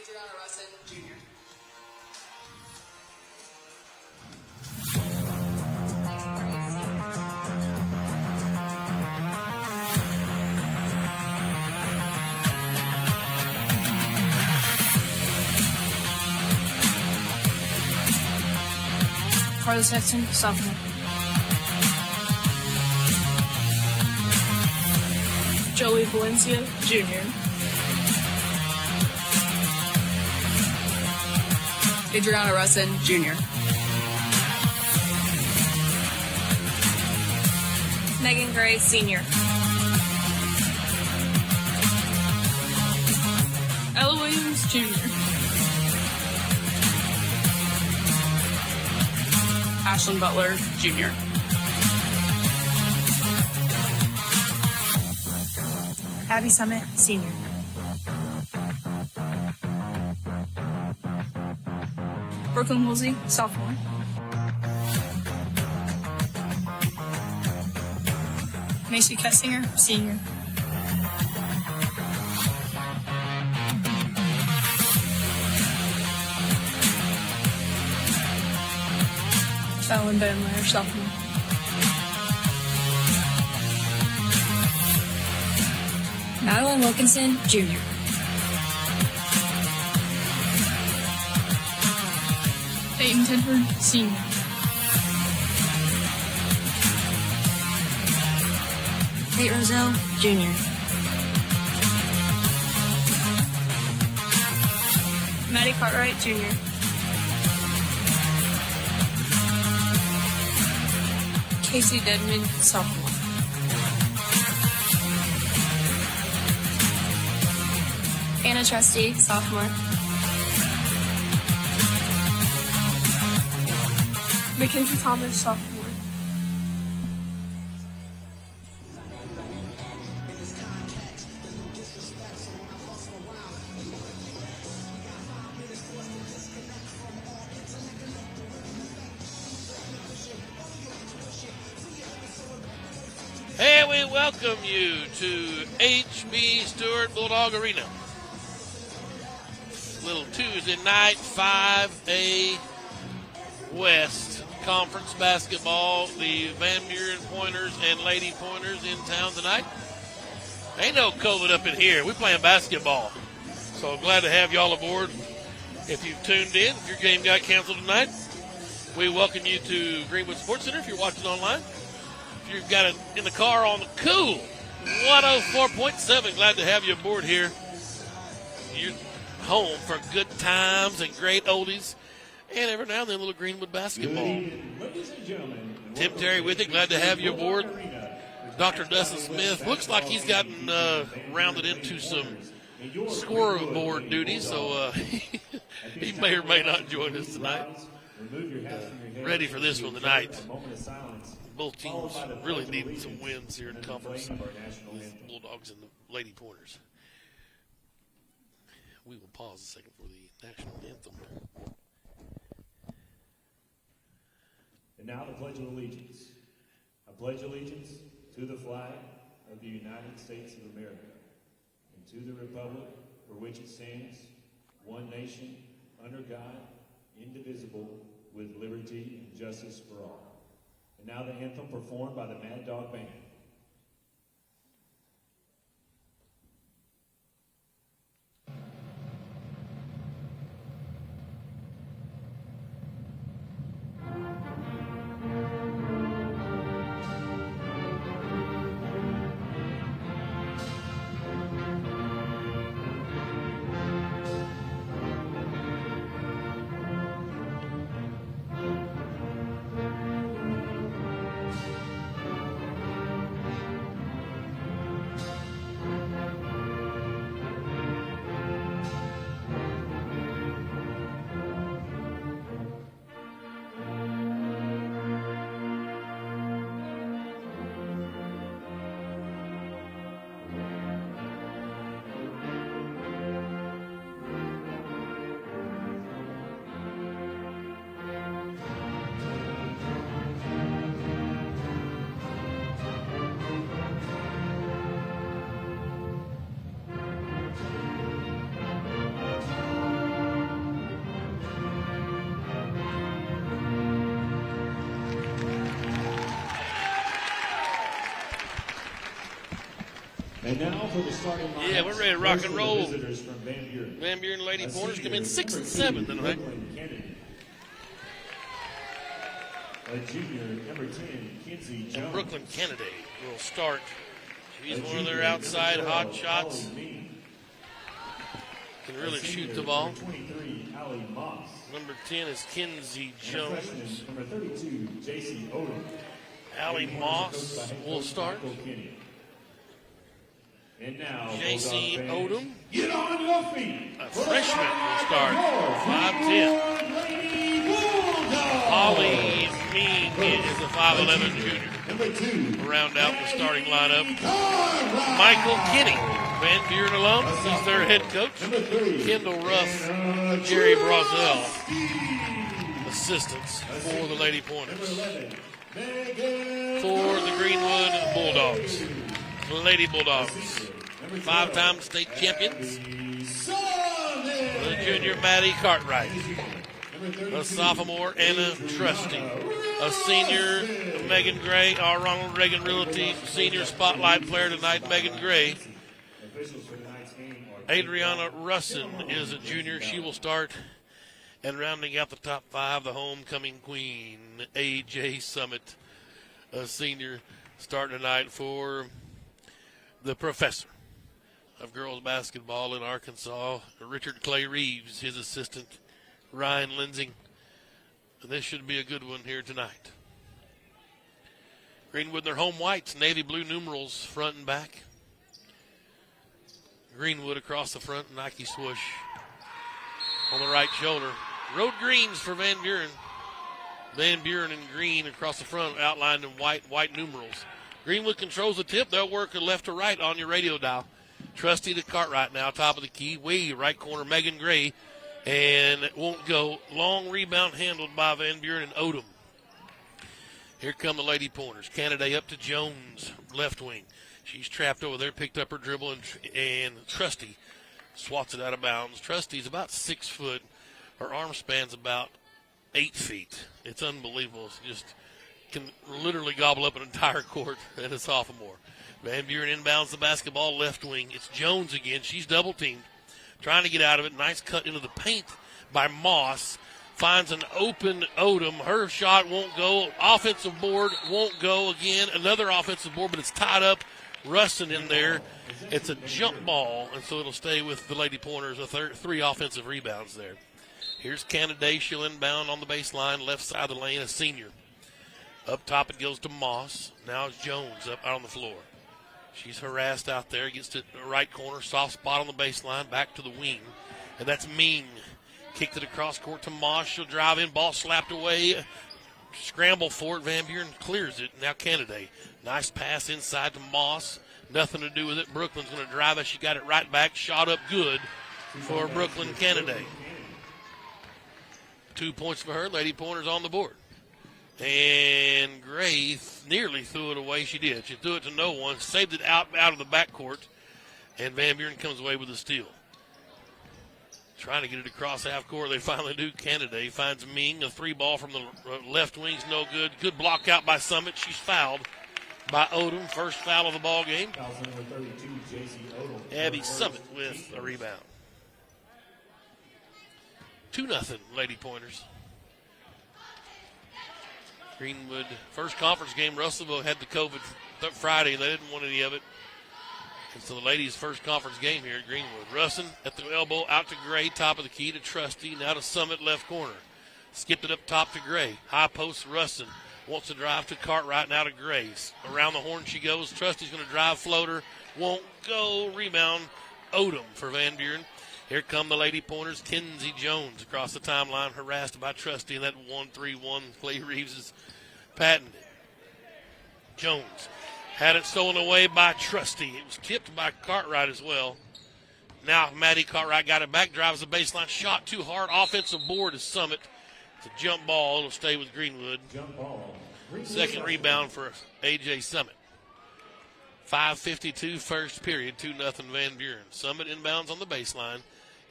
Jr. Carlos Sexton, sophomore. Joey Valencia, junior. Adriana Russin, Jr. Megan Gray, senior. Ella Williams, junior. Ashlyn Butler, Jr. Abby Summit, senior. Brooklyn Woolsey, sophomore. Macy Kessinger, senior. Fallon Bandler, sophomore. Madeline Wilkinson, junior. Peyton Tedford, senior. Kate Roselle, junior. Maddie Cartwright, junior. Casey Dedman, sophomore. Anna Trusty, sophomore. Mackenzie Thomas, sophomore. And we welcome you to HB Stewart Bulldog Arena. Little Tuesday night 5A West Conference basketball. The Van Buren Pointers and Lady Pointers in town tonight. Ain't no COVID up in here. We're playing basketball. So glad to have you all aboard. If you've tuned in, if your game got canceled tonight, we welcome you to Greenwood Sports Center if you're watching online. If you've got it in the car on the cool 104.7, glad to have you aboard here. You're home for good times and great oldies, and every now and then a little Greenwood basketball. Tim Terry with you, glad to have you aboard. Dr. Dustin Smith looks like he's gotten rounded into some scoreboard duty, so he may or may not join us tonight. Ready for this one tonight. Both teams really need some wins here in conference, the Bulldogs and the Lady Pointers. We will pause a second for the national anthem. And now the Pledge of Allegiance. I pledge allegiance to the flag of the United States of America and to the republic for which it stands, one nation, under God, indivisible, with liberty and justice for all. And now the anthem performed by the Mad Dog Band. And now for the starting lineups. Yeah, we're ready to rock and First for the roll. visitors from Van Buren. Van Buren Lady A Pointers come senior, in 6 and number 7 2, tonight. Brooklyn Kennedy. A junior, number 10, Kinsey Jones. And Brooklyn Kennedy will start. She's A one of their junior, outside number hot 12, shots. Holly Mean. Can A really senior, shoot the ball. Number 23, Allie Moss. Number 10 is Kinsey And a freshman, Jones. number 32, J.C. Odom. Allie Lady Pointers are Moss coached by head will coach start. Michael Kinney. And now, J.C. Bulldog fans, Odom, get on your feet. a freshman, will start. Your 5'10". Lady Bulldogs. Holly Mean is a 5'11" junior. Number 2, Round out the starting lineup. Conrad. Michael Kinney, Van Buren alum. He's their head coach. Number 3, Kendall Ruff, and, Jerry Brazel, assistants for the Lady Pointers. 11, Megan For the Greenwood Bulldogs. Lady Bulldogs. 5-time state champions. The junior Maddie Cartwright. A sophomore Anna Trusty. A senior Megan Gray. Our Ronald Reagan Realty senior spotlight player tonight, Megan Gray. Adriana Russin is a junior. She will start. And rounding out the top 5, the homecoming queen, A.J. Summit, a senior, starting tonight for the professor of girls basketball in Arkansas, Richard Clay Reeves, his assistant, Ryan Lensing. And this should be a good one here tonight. Greenwood, their home whites, navy blue numerals, front and back. Greenwood across the front, Nike swoosh on the right shoulder. Road greens for Van Buren. Van Buren in green across the front, outlined in white numerals. Greenwood controls the tip. They'll work left to right on your radio dial. Trusty to Cartwright now, top of the key. Way right corner, Megan Gray. And it won't go. Long rebound handled by Van Buren and Odom. Here come the Lady Pointers. Kennedy up to Jones, left wing. She's trapped over there, picked up her dribble, and Trusty swats it out of bounds. Trusty's about 6 foot. Her arm span's about 8 feet. It's unbelievable. It's just can literally gobble up an entire court at a sophomore. Van Buren inbounds the basketball left wing. It's Jones again. She's double teamed, trying to get out of it. Nice cut into the paint by Moss. Finds an open Odom. Her shot won't go. Offensive board won't go again. Another offensive board, but it's tied up. Rustin in there. It's a jump ball, and so it'll stay with the Lady Pointers. 3 offensive rebounds there. Here's Kennedy. She'll inbound on the baseline, left side of the lane, a senior. Up top it goes to Moss. Now it's Jones up out on the floor. She's harassed out there. Gets to the right corner. Soft spot on the baseline. Back to the wing. And that's Ming. Kicked it across court to Moss. She'll drive in. Ball slapped away. Scramble for it. Van Buren clears it. Now Kennedy. Nice pass inside to Moss. Nothing to do with it. Brooklyn's going to drive it. She got it right back. Shot up good for Brooklyn Kennedy. 2 points for her. Lady Pointers on the board. And Gray nearly threw it away. She did. She threw it to no one. Saved it out of the backcourt. And Van Buren comes away with a steal. Trying to get it across half court. They finally do. Kennedy finds Ming. A 3-ball from the left wing's no good. Good block out by Summit. She's fouled by Odom. First foul of the ball game. Abby Summit with a rebound. 2-0 Lady Pointers. Greenwood, first conference game. Russellville had the COVID Friday. They didn't want any of it. And so the ladies' first conference game here at Greenwood. Russin at the elbow, out to Gray, top of the key to Trusty. Now to Summit, left corner. Skipped it up top to Gray. High post, Russin wants to drive to Cartwright, now to Gray. Around the horn she goes. Trusty's going to drive, floater. Won't go. Rebound, Odom for Van Buren. Here come the Lady Pointers. Kinsey Jones across the timeline, harassed by Trusty, and that 1-3-1 Clay Reeves is patented. Jones had it stolen away by Trusty. It was tipped by Cartwright as well. Now Maddie Cartwright got it back, drives the baseline, shot too hard. Offensive board is Summit. It's a jump ball. It'll stay with Greenwood. Jump ball. Second rebound for A.J. Summit. 5:52 first period, 2-0 Van Buren. Summit inbounds on the baseline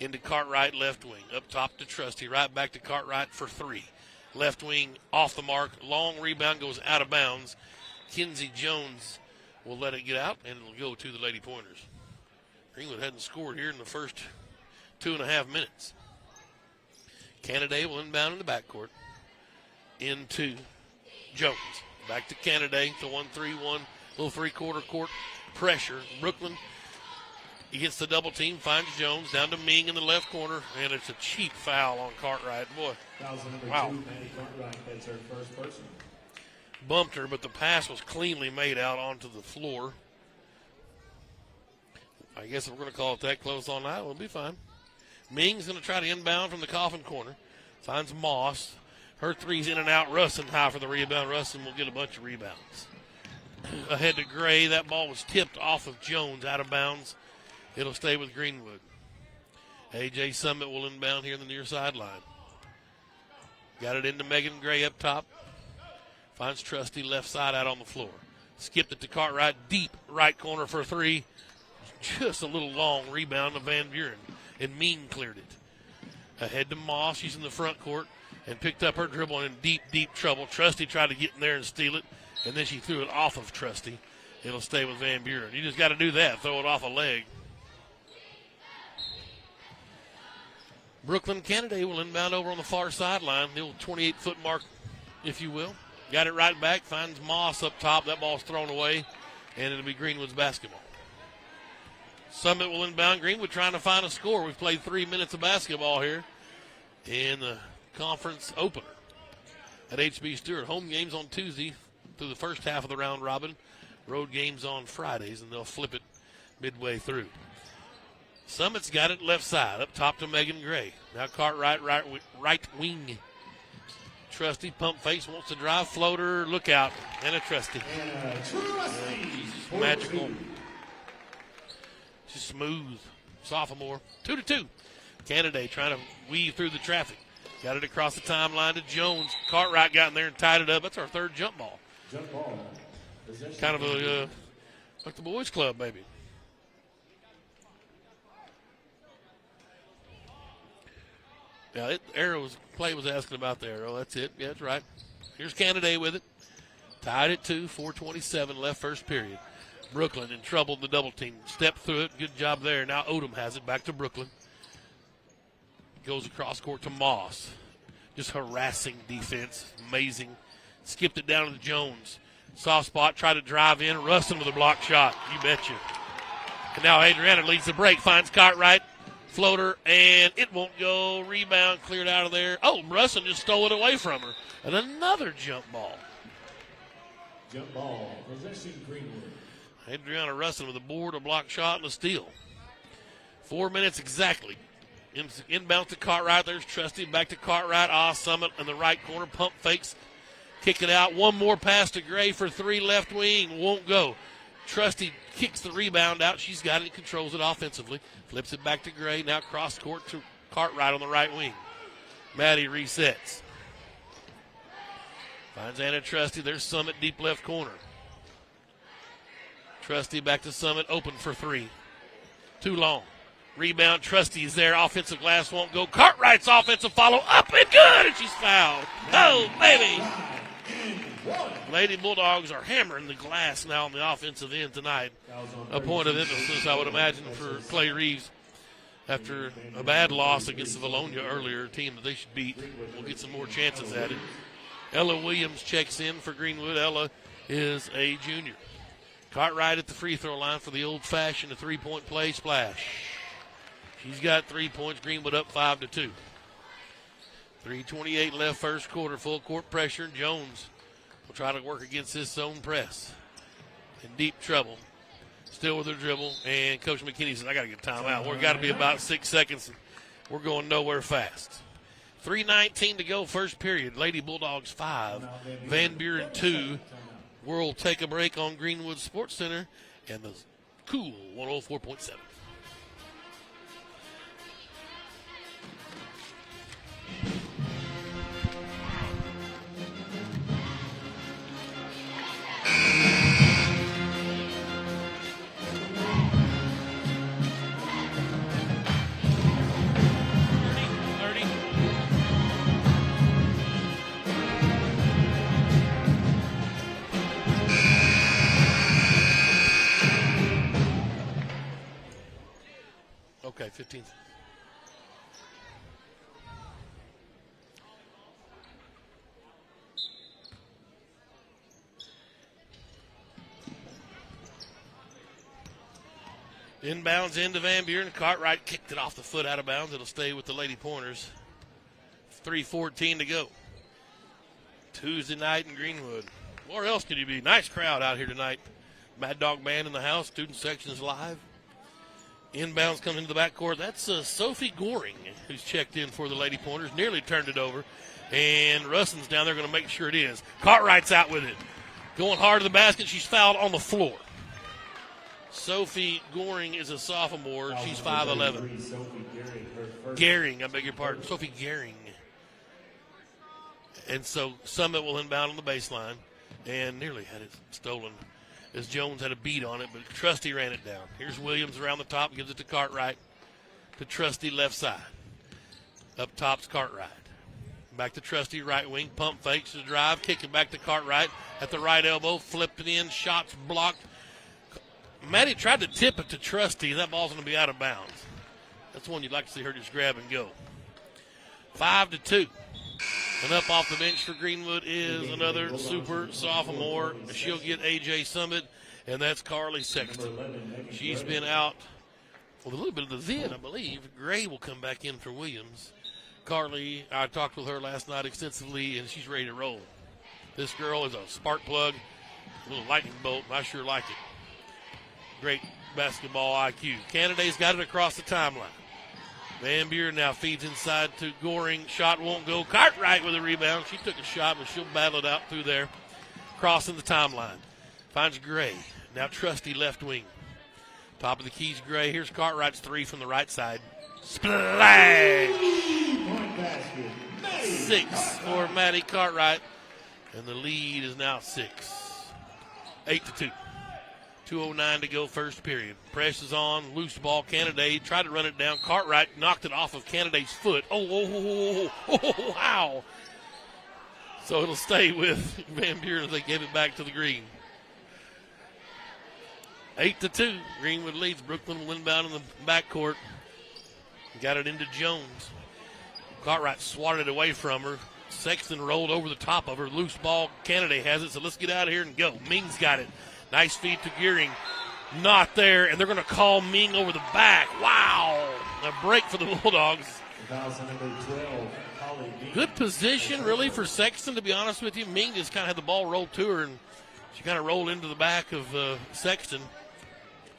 into Cartwright left wing. Up top to Trusty, right back to Cartwright for 3. Left wing off the mark. Long rebound goes out of bounds. Kinsey Jones will let it get out, and it'll go to the Lady Pointers. Greenwood hadn't scored here in the first 2.5 minutes. Canada will inbound in the backcourt into Jones. Back to Canada, the 1-3-1, little three-quarter court pressure. Brooklyn against the double team, finds Jones down to Ming in the left corner, and it's a cheap foul on Cartwright. Boy, wow. Maddie Cartwright gets her first person. Bumped her, but the pass was cleanly made out onto the floor. I guess if we're going to call it that, close all night, we'll be fine. Ming's going to try to inbound from the coffin corner. Finds Moss. Her three's in and out. Russin high for the rebound. Russin will get a bunch of rebounds. Ahead to Gray. That ball was tipped off of Jones, out of bounds. It'll stay with Greenwood. A.J. Summit will inbound here in the near sideline. Got it into Megan Gray up top. Finds Trusty left side out on the floor. Skipped it to Cartwright. Deep right corner for three. Just a little long rebound to Van Buren. And Mean cleared it. Ahead to Moss. She's in the front court and picked up her dribble and in deep, deep trouble. Trusty tried to get in there and steal it, and then she threw it off of Trusty. It'll stay with Van Buren. You just got to do that, throw it off a leg. Brooklyn Canada will inbound over on the far sideline, the old 28-foot mark, if you will. Got it right back, finds Moss up top. That ball's thrown away, and it'll be Greenwood's basketball. Summit will inbound. Greenwood trying to find a score. We've played 3 minutes of basketball here in the conference opener at HB Stewart. Home games on Tuesday through the first half of the round robin. Road games on Fridays, and they'll flip it midway through. Summit's got it left side, up top to Megan Gray. Now Cartwright, right wing. Trusty, pump face, wants to drive, floater, look out, and a Trusty. Magical. Just smooth. Sophomore. 2-2. Canada trying to weave through the traffic. Got it across the timeline to Jones. Cartwright got in there and tied it up. That's our third jump ball. Jump ball. Kind of a like the boys' club, maybe. Yeah, Clay was asking about the arrow. That's it. Yeah, that's right. Here's Canada with it. Tied at 2, 4:27 left first period. Brooklyn in trouble in the double team. Step through it. Good job there. Now Odom has it back to Brooklyn. Goes across court to Moss. Just harassing defense. Amazing. Skipped it down to Jones. Soft spot. Try to drive in. Rustin with a block shot. You betcha. And now Adriana leads the break. Finds Cartwright. Floater. And it won't go. Rebound cleared out of there. Oh, Rustin just stole it away from her. And another jump ball. Jump ball. Possession Greenwood. Adriana Rustin with a board, a block shot, and a steal. 4 minutes exactly. Inbound to Cartwright. There's Trusty. Back to Cartwright. Summit in the right corner. Pump fakes. Kick it out. One more pass to Gray for three. Left wing. Won't go. Trusty kicks the rebound out. She's got it. Controls it offensively. Flips it back to Gray. Now cross court to Cartwright on the right wing. Maddie resets. Finds Anna Trusty. There's Summit deep left corner. Trusty back to Summit. Open for three. Too long. Rebound. Trusty is there. Offensive glass won't go. Cartwright's offensive follow up and good. And she's fouled. Oh, baby. Lady Bulldogs are hammering the glass now on the offensive end tonight. A point of emphasis, I would imagine, for Clay Reeves after a bad loss against the Valonia earlier, a team that they should beat. We'll get some more chances at it. Ella Williams checks in for Greenwood. Ella is a junior. Cartwright at the free throw line for the old-fashioned three-point play splash. She's got 3 points. Greenwood up 5-2. 3:28 left first quarter. Full court pressure. Jones will try to work against this zone press. In deep trouble. Still with her dribble. And Coach McKinney says, I got to get timeout. We've got to be about 6 seconds. We're going nowhere fast. 3:19 to go first period. Lady Bulldogs 5. Van Buren 2. We'll take a break on Greenwood Sports Center and the cool 104.7. Inbounds into Van Buren. Cartwright kicked it off the foot out of bounds. It'll stay with the Lady Pointers. 3:14 to go. Tuesday night in Greenwood. Where else could you be? Nice crowd out here tonight. Mad Dog Band in the house. Student section's live. Inbounds comes into the backcourt. That's Sophie Goring, who's checked in for the Lady Pointers. Nearly turned it over. And Russell's down there going to make sure it is. Cartwright's out with it. Going hard to the basket. She's fouled on the floor. Sophie Goring is a sophomore. She's 5'11". Gehring, I beg your pardon. Sophie Gehring. And so Summit will inbound on the baseline. And nearly had it stolen as Jones had a beat on it, but Trusty ran it down. Here's Williams around the top, gives it to Cartwright. To Trusty left side. Up top's Cartwright. Back to Trusty, right wing. Pump fakes the drive, kick it back to Cartwright at the right elbow. Flipped it in, shots blocked. Maddie tried to tip it to Trusty, and that ball's going to be out of bounds. That's one you'd like to see her just grab and go. 5-2. And up off the bench for Greenwood is another super sophomore. She'll get A.J. Summit, and that's Carly Sexton. She's been out with a little bit of the vid, I believe. Gray will come back in for Williams. Carly, I talked with her last night extensively, and she's ready to roll. This girl is a spark plug, a little lightning bolt, and I sure like it. Great basketball IQ. Canada's got it across the timeline. Van Buren now feeds inside to Goring. Shot won't go. Cartwright with a rebound. She took a shot, but she'll battle it out through there. Crossing the timeline. Finds Gray. Now Trusty left wing. Top of the keys, Gray. Here's Cartwright's three from the right side. Splash! 6 for Maddie Cartwright. And the lead is now 6. 8-2. 2:09 to go, first period. Press is on, loose ball. Canada tried to run it down. Cartwright knocked it off of Canada's foot. Oh, wow. So it'll stay with Van Buren as they give it back to the green. 8-2. Greenwood leads. Brooklyn will inbound in the backcourt. Got it into Jones. Cartwright swatted it away from her. Sexton rolled over the top of her. Loose ball. Canada has it, so let's get out of here and go. Ming's got it. Nice feed to Gehring. Not there, and they're going to call Ming over the back. Wow. A break for the Bulldogs. Good position, really, for Sexton, to be honest with you. Ming just kind of had the ball rolled to her, and she kind of rolled into the back of Sexton.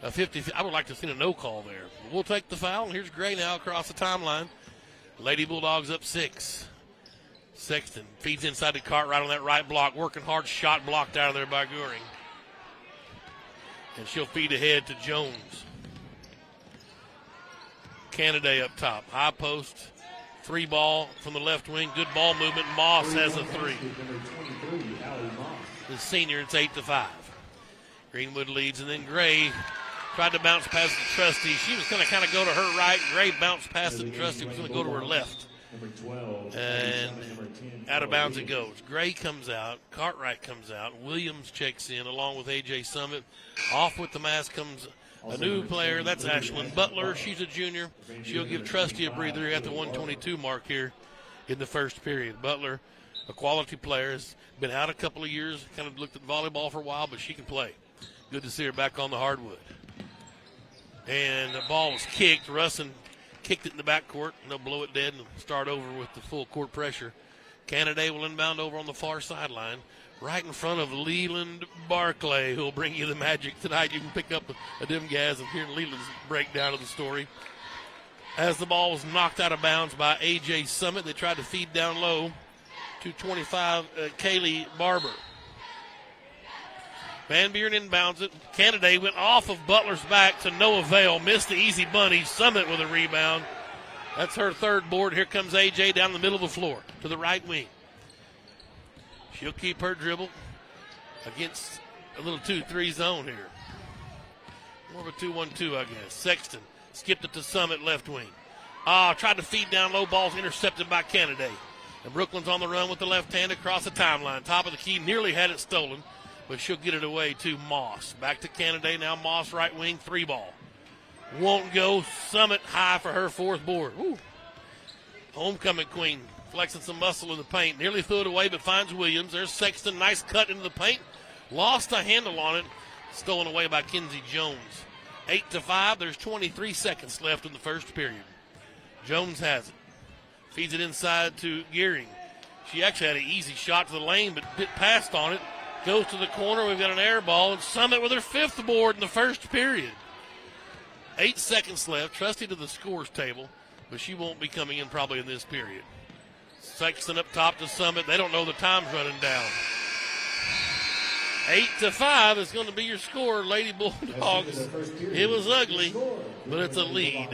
50. I would like to have seen a no call there. We'll take the foul, and here's Gray now across the timeline. Lady Bulldogs up 6. Sexton feeds inside to Cartwright on that right block. Working hard, shot blocked out of there by Gehring. And she'll feed ahead to Jones. Canada up top. High post. 3 ball from the left wing. Good ball movement. Moss has a 3. The senior, it's 8-5. Greenwood leads, and then Gray tried to bounce past the Trusty. She was going to kind of go to her right. Gray bounced past it, and Trusty was going to go to her left. And out of bounds it goes. Gray comes out. Cartwright comes out. Williams checks in along with A.J. Summit. Off with the mask comes a new player. That's Ashlyn Butler. She's a junior. She'll give Trusty a breather at the 122 mark here in the first period. Butler, a quality player, has been out a couple of years. Kind of looked at volleyball for a while, but she can play. Good to see her back on the hardwood. And the ball was kicked. Russin kicked it in the backcourt, and they'll blow it dead and start over with the full court pressure. Canada will inbound over on the far sideline, right in front of Leland Barclay, who will bring you the magic tonight. You can pick up a dim gas and hear Leland's breakdown of the story. As the ball was knocked out of bounds by A.J. Summit, they tried to feed down low to 25, Kaylee Barber. Van Buren inbounds it. Canada went off of Butler's back to no avail. Missed the easy bunny. Summit with a rebound. That's her third board. Here comes A.J. down the middle of the floor to the right wing. She'll keep her dribble against a little 2-3 zone here. More of a 2-1-2, I guess. Sexton skipped it to Summit left wing. Tried to feed down low, balls intercepted by Canada. And Brooklyn's on the run with the left hand across the timeline. Top of the key, nearly had it stolen, but she'll get it away to Moss. Back to Canada, now Moss right wing, 3 ball. Won't go. Summit high for her 4th board. Woo. Homecoming queen, flexing some muscle in the paint. Nearly threw it away, but finds Williams. There's Sexton, nice cut into the paint. Lost a handle on it. Stolen away by Kinsey Jones. 8-5. There's 23 seconds left in the first period. Jones has it. Feeds it inside to Gearing. She actually had an easy shot to the lane, but bit passed on it. Goes to the corner. We've got an air ball. And Summit with her 5th board in the first period. 8 seconds left. Trusty to the scores table, but she won't be coming in probably in this period. Sexton up top to Summit. They don't know the time's running down. 8-5 is going to be your score, Lady Bulldogs. It was ugly, but it's a lead.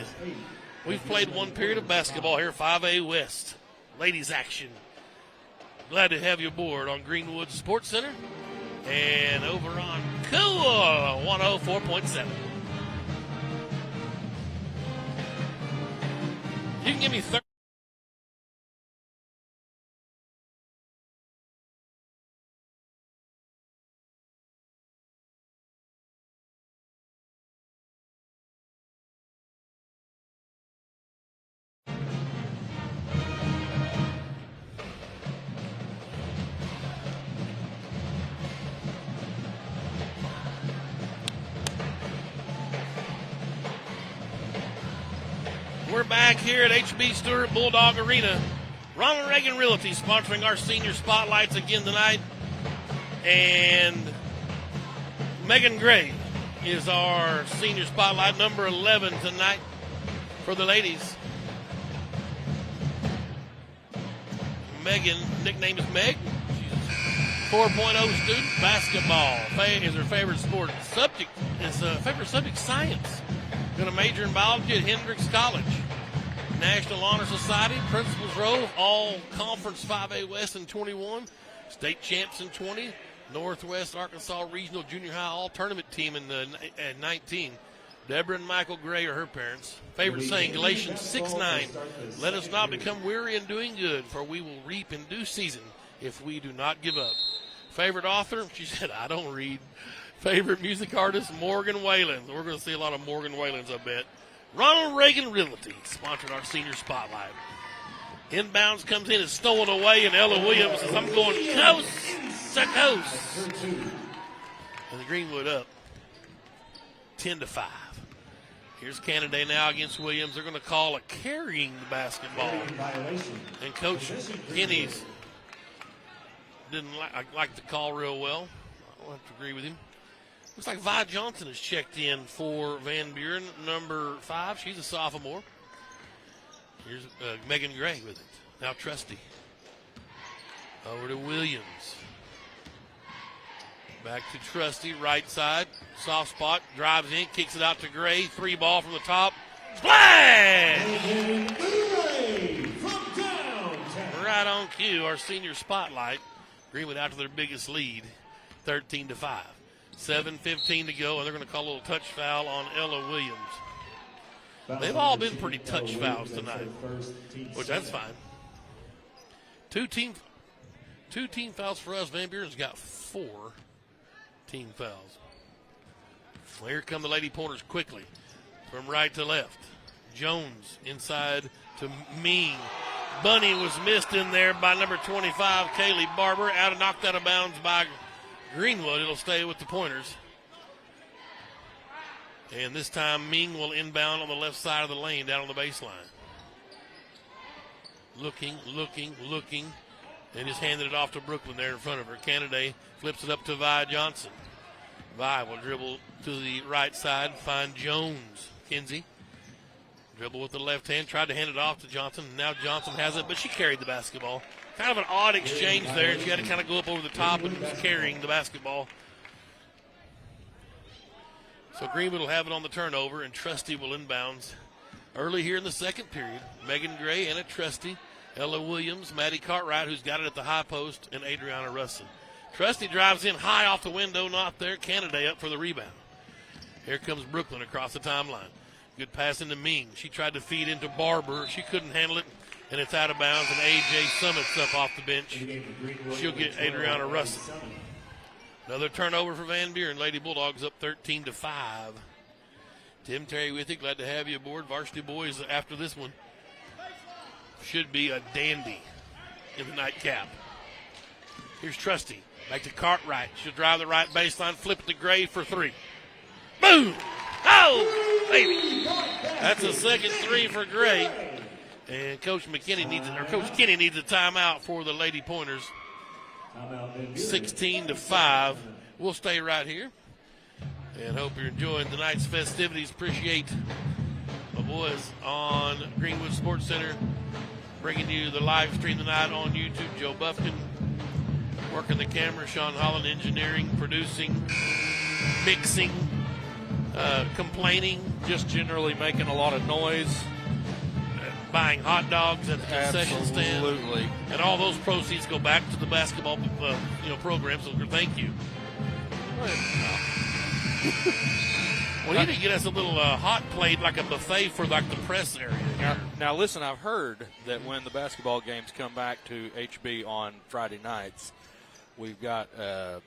We've played one period of basketball here, 5A West. Ladies action. Glad to have you aboard on Greenwood Sports Center and over on Cool 104.7. You can give me 30. We're back here at HB Stewart Bulldog Arena. Ronald Reagan Realty sponsoring our senior spotlights again tonight. And Megan Gray is our senior spotlight, number 11 tonight for the ladies. Megan, nickname is Meg. She's a 4.0 student. Basketball is her favorite sport. Subject is favorite subject science. Going to major in biology at Hendrix College. National Honor Society, Principals Row, all conference 5A West in 21, state champs in 20, Northwest Arkansas Regional Junior High all tournament team in 19. Deborah and Michael Gray are her parents. Favorite saying, Galatians 6:9, let us not become weary in doing good, for we will reap in due season if we do not give up. Favorite author, she said, I don't read. Favorite music artist, Morgan Wayland. We're going to see a lot of Morgan Waylands, I bet. Ronald Reagan Realty sponsored our senior spotlight. Inbounds comes in, is stolen away, and Ella Williams says, I'm going coast to coast. And the Greenwood up 10-5. Here's Canada now against Williams. They're going to call a carrying basketball. And Coach Kenny's didn't like the call real well. I don't have to agree with him. Looks like Vi Johnson has checked in for Van Buren, number 5. She's a sophomore. Here's Megan Gray with it. Now Trusty. Over to Williams. Back to Trusty, right side. Soft spot, drives in, kicks it out to Gray. 3 ball from the top. Splash! Right on cue, our senior spotlight. Greenwood out to their biggest lead, 13-5. 7:15 to go, and they're going to call a little touch foul on Ella Williams. They've all been pretty touch fouls tonight, which that's fine. Two team fouls for us. Van Buren's got 4 team fouls. Well, here come the Lady Pointers quickly from right to left. Jones inside to Ming. Bunny was missed in there by number 25, Kaylee Barber. Knocked out of bounds by Greenwood. It'll stay with the Pointers. And this time Ming will inbound on the left side of the lane down on the baseline. Looking, and just handed it off to Brooklyn there in front of her. Canada flips it up to Vi Johnson. Vi will dribble to the right side, find Jones. Kinsey. Dribble with the left hand, tried to hand it off to Johnson. Now Johnson has it, but she carried the basketball. Kind of an odd exchange there. She had to kind of go up over the top and was carrying the basketball. So Greenwood will have it on the turnover, and Trusty will inbounds early here in the second period. Megan Gray, Anna Trusty, Ella Williams, Maddie Cartwright, who's got it at the high post, and Adriana Russin. Trusty drives in high off the window, not there. Canada up for the rebound. Here comes Brooklyn across the timeline. Good pass into Ming. She tried to feed into Barber. She couldn't handle it, and it's out of bounds, and A.J. Summit's up off the bench. She'll get Adriana Russin. Another turnover for Van Buren. Lady Bulldogs up 13-5. Tim Terry with you. Glad to have you aboard. Varsity boys after this one should be a dandy in the nightcap. Here's Trusty. Back to Cartwright. She'll drive the right baseline. Flip it to Gray for 3. Boom! Oh! Oh, baby. That's a second three for Gray. And Coach Kenny needs a timeout for the Lady Pointers. 16-5. We'll stay right here. And hope you're enjoying tonight's festivities. Appreciate the boys on Greenwood Sports Center bringing you the live stream tonight on YouTube. Joe Buffkin working the camera. Sean Holland engineering, producing, mixing, complaining. Just generally making a lot of noise. Buying hot dogs at the concession stand. Absolutely. And all those proceeds go back to the basketball program. So thank you. Well, you need to get us a little hot plate, like a buffet for like the press area. Now, listen, I've heard that when the basketball games come back to HB on Friday nights, we've got a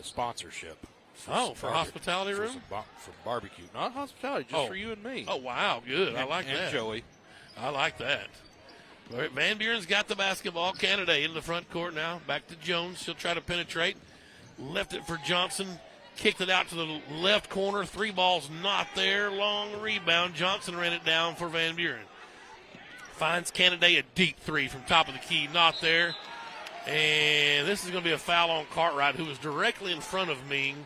sponsorship. For hospitality room? For barbecue. Not hospitality, just for you and me. Oh, wow, good. I like that. And Joey. I like that. All right, Van Buren's got the basketball. Canada in the front court now. Back to Jones. She'll try to penetrate. Left it for Johnson. Kicked it out to the left corner. 3 balls not there. Long rebound. Johnson ran it down for Van Buren. Finds Canada a deep 3 from top of the key. Not there. And this is going to be a foul on Cartwright, who was directly in front of Ming.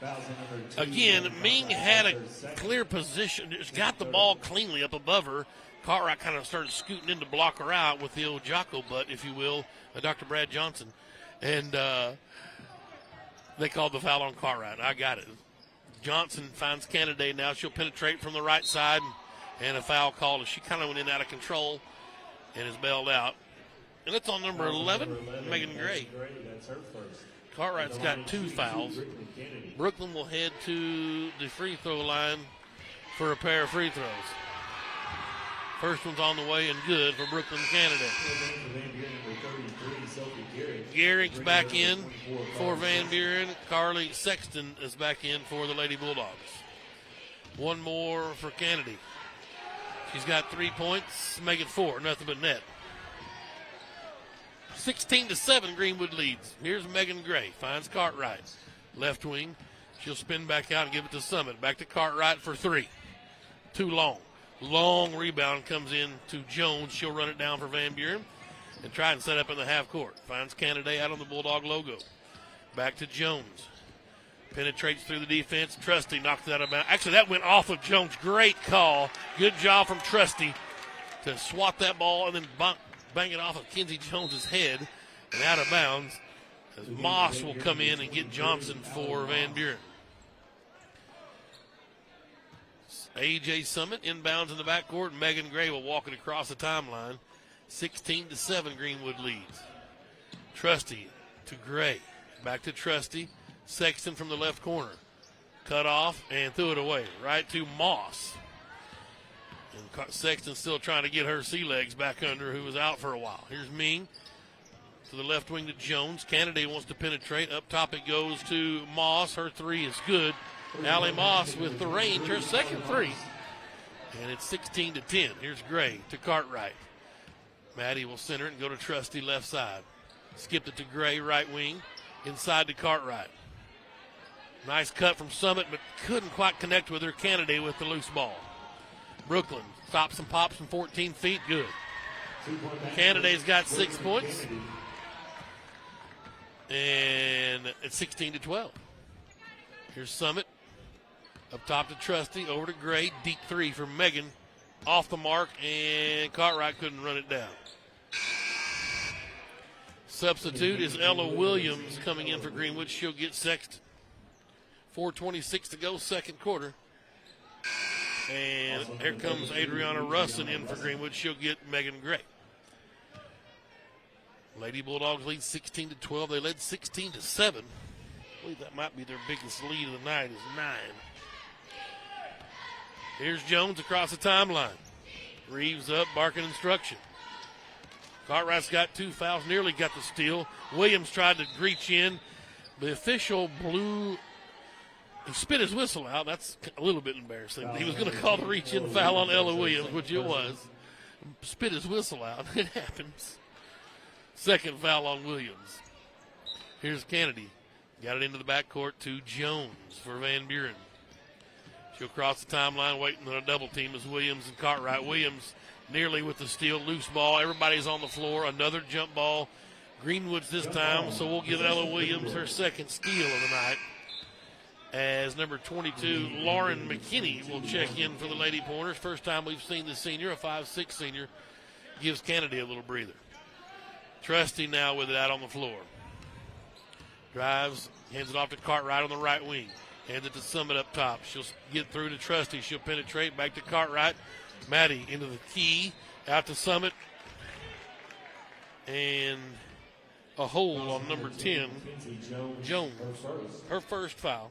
Again, Ming had a clear position. Just got the ball cleanly up above her. Cartwright kind of started scooting in to block her out with the old Jocko butt, if you will, Dr. Brad Johnson. And they called the foul on Cartwright. I got it. Johnson finds Canada now. She'll penetrate from the right side, and a foul called. She kind of went in out of control and is bailed out. And it's on number 11, Megan Gray. Cartwright's got 2 fouls. Brooklyn will head to the free throw line for a pair of free throws. First one's on the way and good for Brooklyn, Canada. Gehrig's back in for Van Buren. Carly Sexton is back in for the Lady Bulldogs. One more for Kennedy. She's got 3 points, make it 4, nothing but net. 16-7, Greenwood leads. Here's Megan Gray, finds Cartwright. Left wing, she'll spin back out and give it to Summit. Back to Cartwright for 3. Too long. Long rebound comes in to Jones. She'll run it down for Van Buren and try and set up in the half court. Finds Canada out on the Bulldog logo. Back to Jones. Penetrates through the defense. Trusty knocks it out of bounds. Actually, that went off of Jones. Great call. Good job from Trusty to swat that ball and then bang it off of Kinsey Jones's head and out of bounds. As Moss will come in and get Johnson for Van Buren. A.J. Summit inbounds in the backcourt. Megan Gray will walk it across the timeline. 16-7, Greenwood leads. Trusty to Gray. Back to Trusty. Sexton from the left corner. Cut off and threw it away. Right to Moss. And Sexton still trying to get her sea legs back under, who was out for a while. Here's Ming to the left wing to Jones. Canada wants to penetrate. Up top it goes to Moss. Her 3 is good. Allie Moss with the range, her second 3. And it's 16-10. Here's Gray to Cartwright. Maddie will center it and go to Trusty left side. Skipped it to Gray, right wing. Inside to Cartwright. Nice cut from Summit, but couldn't quite connect with her. Canada with the loose ball. Brooklyn stops and pops from 14 feet. Good. Canada's got 6 points. And it's 16-12. Here's Summit. Up top to Trusty, over to Gray. Deep 3 for Megan. Off the mark, and Cartwright couldn't run it down. Substitute is Ella Williams coming in for Greenwood. She'll get Sexton. 4:26 to go, second quarter. And here comes Adriana Russin in for Greenwood. She'll get Megan Gray. Lady Bulldogs lead 16-12. They led 16-7. I believe that might be their biggest lead of the night, is 9. Here's Jones across the timeline. Reeves up, barking instruction. Cartwright's got 2 fouls, nearly got the steal. Williams tried to reach in. The official blew, he spit his whistle out. That's a little bit embarrassing. He was going to call the reach-in foul on Ella Williams, which it was. Spit his whistle out. It happens. Second foul on Williams. Here's Kennedy. Got it into the backcourt to Jones for Van Buren. She'll cross the timeline, waiting on a double team as Williams and Cartwright. Williams nearly with the steal, loose ball. Everybody's on the floor. Another jump ball. Greenwood's this time, so we'll give Ella Williams her second steal of the night. As number 22, Lauren McKinney, will check in for the Lady Pointers. First time we've seen the senior, a 5'6" senior, gives Kennedy a little breather. Trusty now with it out on the floor. Drives, hands it off to Cartwright on the right wing. Hands it to Summit up top. She'll get through to Trusty. She'll penetrate back to Cartwright. Maddie into the key, out to Summit. And a hold on number 10, Jones. Her first foul.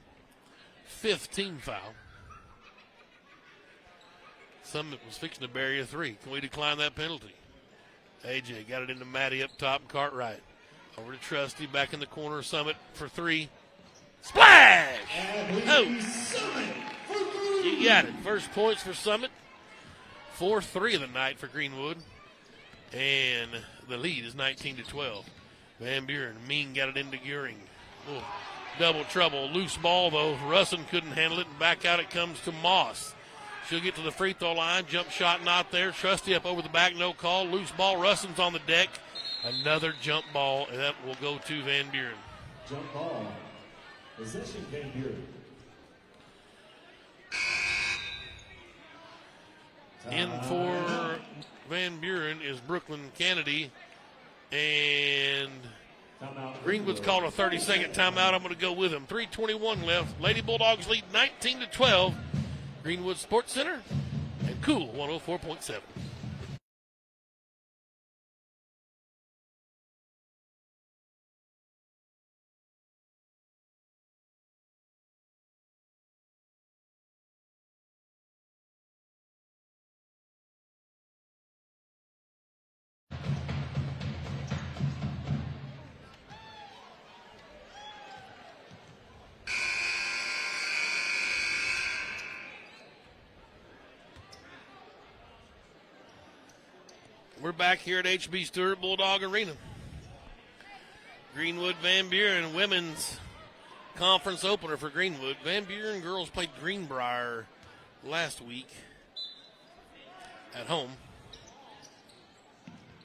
5th team foul. Summit was fixing to bury a 3. Can we decline that penalty? AJ got it into Maddie up top, Cartwright. Over to Trusty, back in the corner, Summit for 3. Splash! Oh! You got it. First points for Summit. 4-3 of the night for Greenwood. And the lead is 19-12. Van Buren, Mean got it into Geuring. Oh, double trouble. Loose ball, though. Russin couldn't handle it, and back out it comes to Moss. She'll get to the free throw line. Jump shot not there. Trusty up over the back, no call. Loose ball. Russin's on the deck. Another jump ball, and that will go to Van Buren. Jump ball. Possession Van Buren. In for Van Buren is Brooklyn Kennedy, and Greenwood's called a 30-second timeout. I'm going to go with him. 3:21 left. Lady Bulldogs lead 19-12. Greenwood Sports Center and Cool 104.7. We're back here at HB Stewart Bulldog Arena. Greenwood Van Buren women's conference opener for Greenwood. Van Buren girls played Greenbrier last week at home.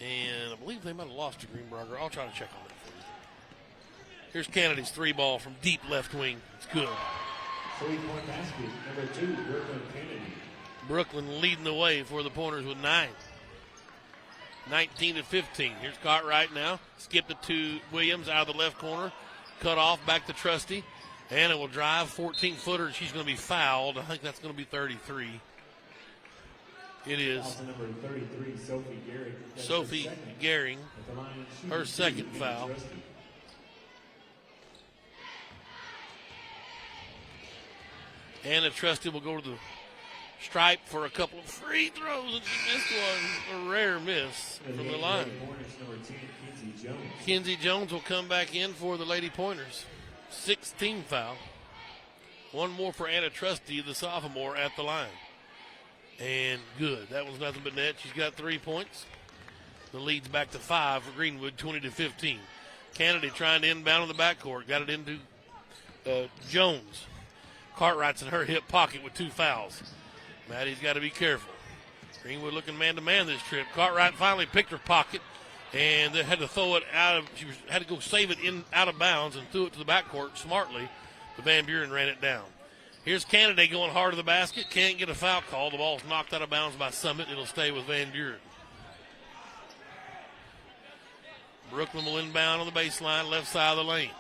And I believe they might have lost to Greenbrier. I'll try to check on that for you. Here's Kennedy's 3-ball from deep left wing. It's good. 3-point basket, number 2, Brooklyn Kennedy. Brooklyn leading the way for the Pointers with 9. 19-15. Here's Cartwright now. Skip it to Williams out of the left corner. Cut off back to Trusty. And it will drive 14-footer. She's going to be fouled. I think that's going to be 33. It is. Number 33, Sophie Gehring. Sophie Gehring. Her second foul. Anna Trusty will go to the stripe for a couple of free throws, and she missed one. A rare miss from the line. Kinsey Jones will come back in for the Lady Pointers. 16 foul. One more for Anna Trusty, the sophomore, at the line. And good. That was nothing but net. She's got 3 points. The lead's back to 5 for Greenwood, 20-15. Kennedy trying to inbound in the backcourt. Got it into Jones. Cartwright's in her hip pocket with 2 fouls. Maddie's got to be careful. Greenwood looking man-to-man this trip. Cartwright finally picked her pocket, and they had to throw it out of. She had to go save it out of bounds and threw it to the backcourt smartly. But Van Buren ran it down. Here's Kennedy going hard to the basket. Can't get a foul call. The ball's knocked out of bounds by Summit. It'll stay with Van Buren. Brooklyn will inbound on the baseline, left side of the lane.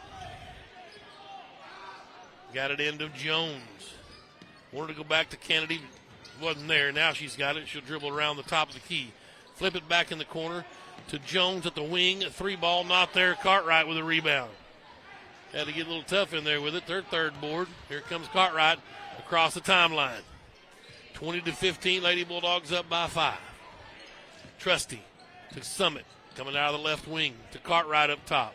Got it into Jones. Wanted to go back to Kennedy. Wasn't there. Now she's got it. She'll dribble around the top of the key. Flip it back in the corner to Jones at the wing. A 3-ball not there. Cartwright with a rebound. Had to get a little tough in there with it. Their third board. Here comes Cartwright across the timeline. 20-15. Lady Bulldogs up by 5. Trusty to Summit. Coming out of the left wing to Cartwright up top.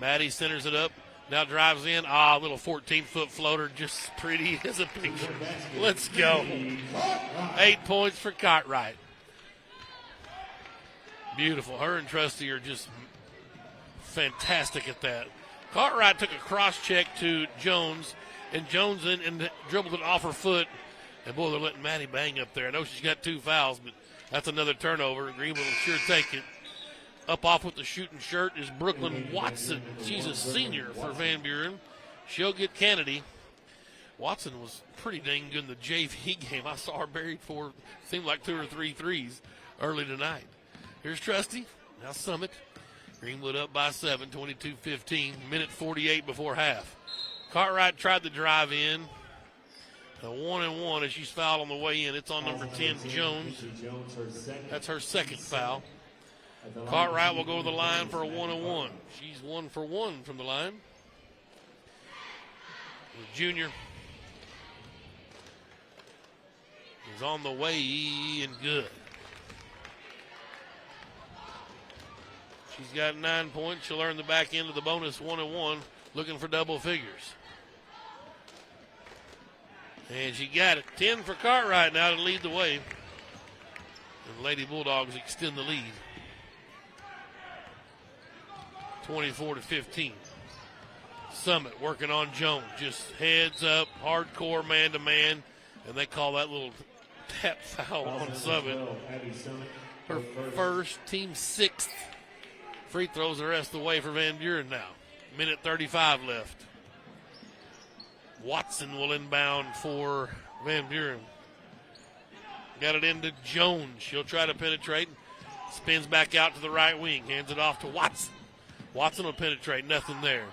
Maddie centers it up. Now drives in. A little 14-foot floater. Just pretty as a picture. Let's go. 8 points for Cartwright. Beautiful. Her and Trusty are just fantastic at that. Cartwright took a cross check to Jones, and Jones and dribbled it off her foot And, boy, they're letting Maddie bang up there. I know she's got 2 fouls, but that's another turnover. Greenwood will sure take it. Up off with the shooting shirt is Brooklyn Watson. She's a senior for Van Buren. She'll get Kennedy. Watson was pretty dang good in the JV game. I saw her buried for, seemed like 2 or 3 threes early tonight. Here's Trusty. Now Summit. Greenwood up by 7, 22-15. Minute 48 before half. Cartwright tried to drive in. A 1-and-1 as she's fouled on the way in. It's on number 10, Jones. That's her second foul. Cartwright will go to the line for a 1-and-1. She's 1 for 1 from the line. The junior is on the way and good. She's got 9 points. She'll earn the back end of the bonus 1-and-1, looking for double figures. And she got it. 10 for Cartwright now to lead the way. And Lady Bulldogs extend the lead. 24-15. Summit working on Jones. Just heads up, hardcore man-to-man. And they call that little tap foul on Summit. Her first, team 6th. Free throws the rest of the way for Van Buren now. Minute 35 left. Watson will inbound for Van Buren. Got it into Jones. She'll try to penetrate. Spins back out to the right wing. Hands it off to Watson. Watson will penetrate. Nothing there.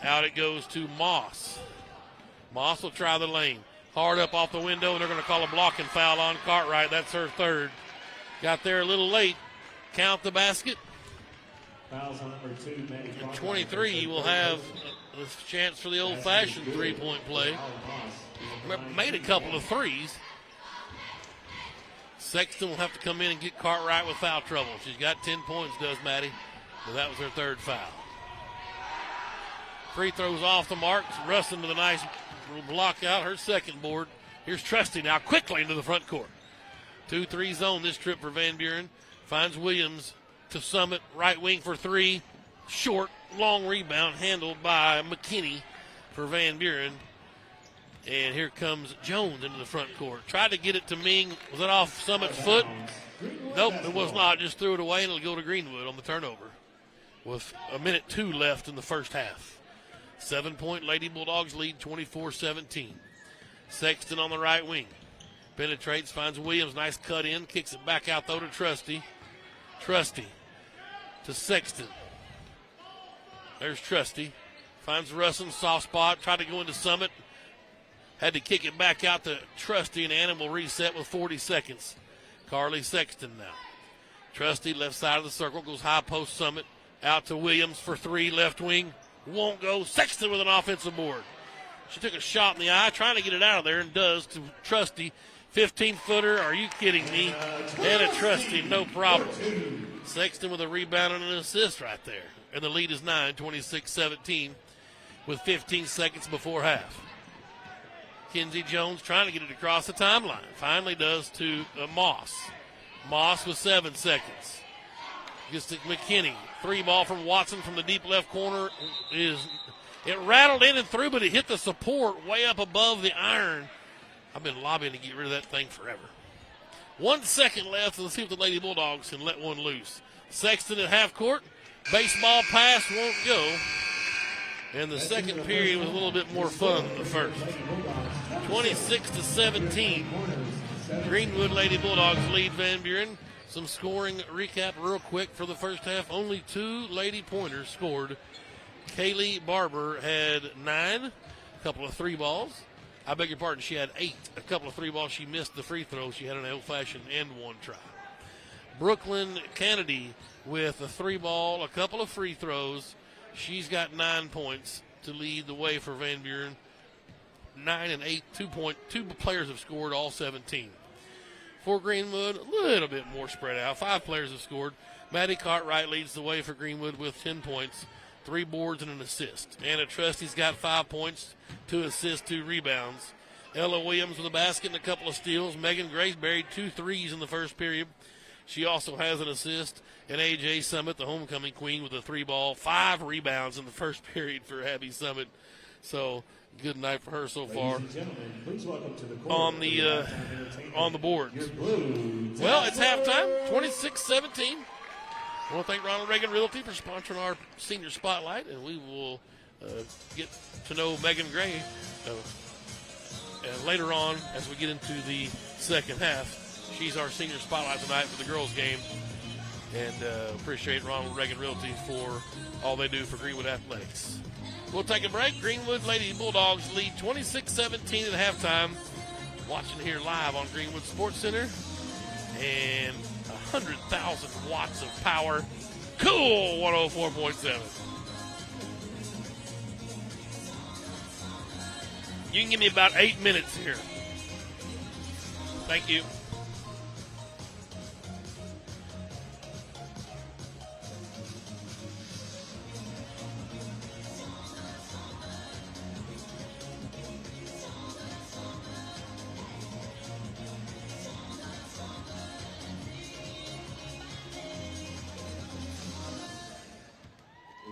Out it goes to Moss. Moss will try the lane. Hard up off the window, and they're going to call a blocking foul on Cartwright. That's her third. Got there a little late. Count the basket. Fouls on number 2, Maddie. And 23 will have a chance for the old-fashioned three-point play. Made a couple of threes. Sexton will have to come in and get Cartwright with foul trouble. She's got 10 points, does Maddie. But that was her third foul. Free throws off the mark. Rustin with a nice block out, her second board. Here's Trusty now quickly into the front court. 2-3 zone this trip for Van Buren. Finds Williams to Summit, right wing for 3. Short, long rebound handled by McKinney for Van Buren. And here comes Jones into the front court. Tried to get it to Ming. Was it off Summit's foot? Nope, it was not. Just threw it away, and it'll go to Greenwood on the turnover with a minute 2 left in the first half. 7-point Lady Bulldogs lead 24-17. Sexton on the right wing. Penetrates, finds Williams. Nice cut in. Kicks it back out, though, to Trusty. Trusty to Sexton. There's Trusty. Finds Russin, soft spot. Tried to go into Summit. Had to kick it back out to Trusty, and Animal reset with 40 seconds. Carly Sexton now. Trusty, left side of the circle, goes high post Summit. Out to Williams for 3, left wing. Won't go. Sexton with an offensive board. She took a shot in the eye, trying to get it out of there, and does to Trusty. 15-footer, are you kidding me? And a Trusty, no problem. Sexton with a rebound and an assist right there. And the lead is 9, 26-17, with 15 seconds before half. Kinsey Jones trying to get it across the timeline. Finally does to Moss. Moss with 7 seconds. Gets to McKinney. 3 ball from Watson from the deep left corner. It rattled in and through, but it hit the support way up above the iron. I've been lobbying to get rid of that thing forever. 1 second left. Let's see if the Lady Bulldogs can let one loose. Sexton at half court. Baseball pass won't go. And the second period was a little bit more fun than the first. 26-17. Greenwood Lady Bulldogs lead Van Buren. Some scoring recap real quick for the first half. Only 2 Lady Pointers scored. Kaylee Barber had 9, a couple of 3 balls. I beg your pardon, she had 8, a couple of 3 balls. She missed the free throw. She had an old-fashioned and 1 try. Brooklyn Kennedy with a 3 ball, a couple of free throws. She's got 9 points to lead the way for Van Buren. 9 and 8, 2 players have scored, all 17. For Greenwood, a little bit more spread out. 5 players have scored. Maddie Cartwright leads the way for Greenwood with 10 points, 3 boards and an assist. Anna Trusty's got 5 points, 2 assists, 2 rebounds. Ella Williams with a basket and a couple of steals. Megan Grace buried 2 threes in the first period. She also has an assist. And A.J. Summit, the homecoming queen, with a 3 ball, 5 rebounds in the first period for Abby Summit. So good night for her so far. Ladies and gentlemen, please welcome to the court On the on the boards. your Blue Well, it's halftime, 26-17. I want to thank Ronald Reagan Realty for sponsoring our senior spotlight, and we will get to know Megan Gray later on as we get into the second half. She's our senior spotlight tonight for the girls' game, and appreciate Ronald Reagan Realty for all they do for Greenwood Athletics. We'll take a break. Greenwood Lady Bulldogs lead 26-17 at halftime. Watching here live on Greenwood Sports Center, and 100,000 watts of power. Cool 104.7. You can give me about 8 minutes here. Thank you.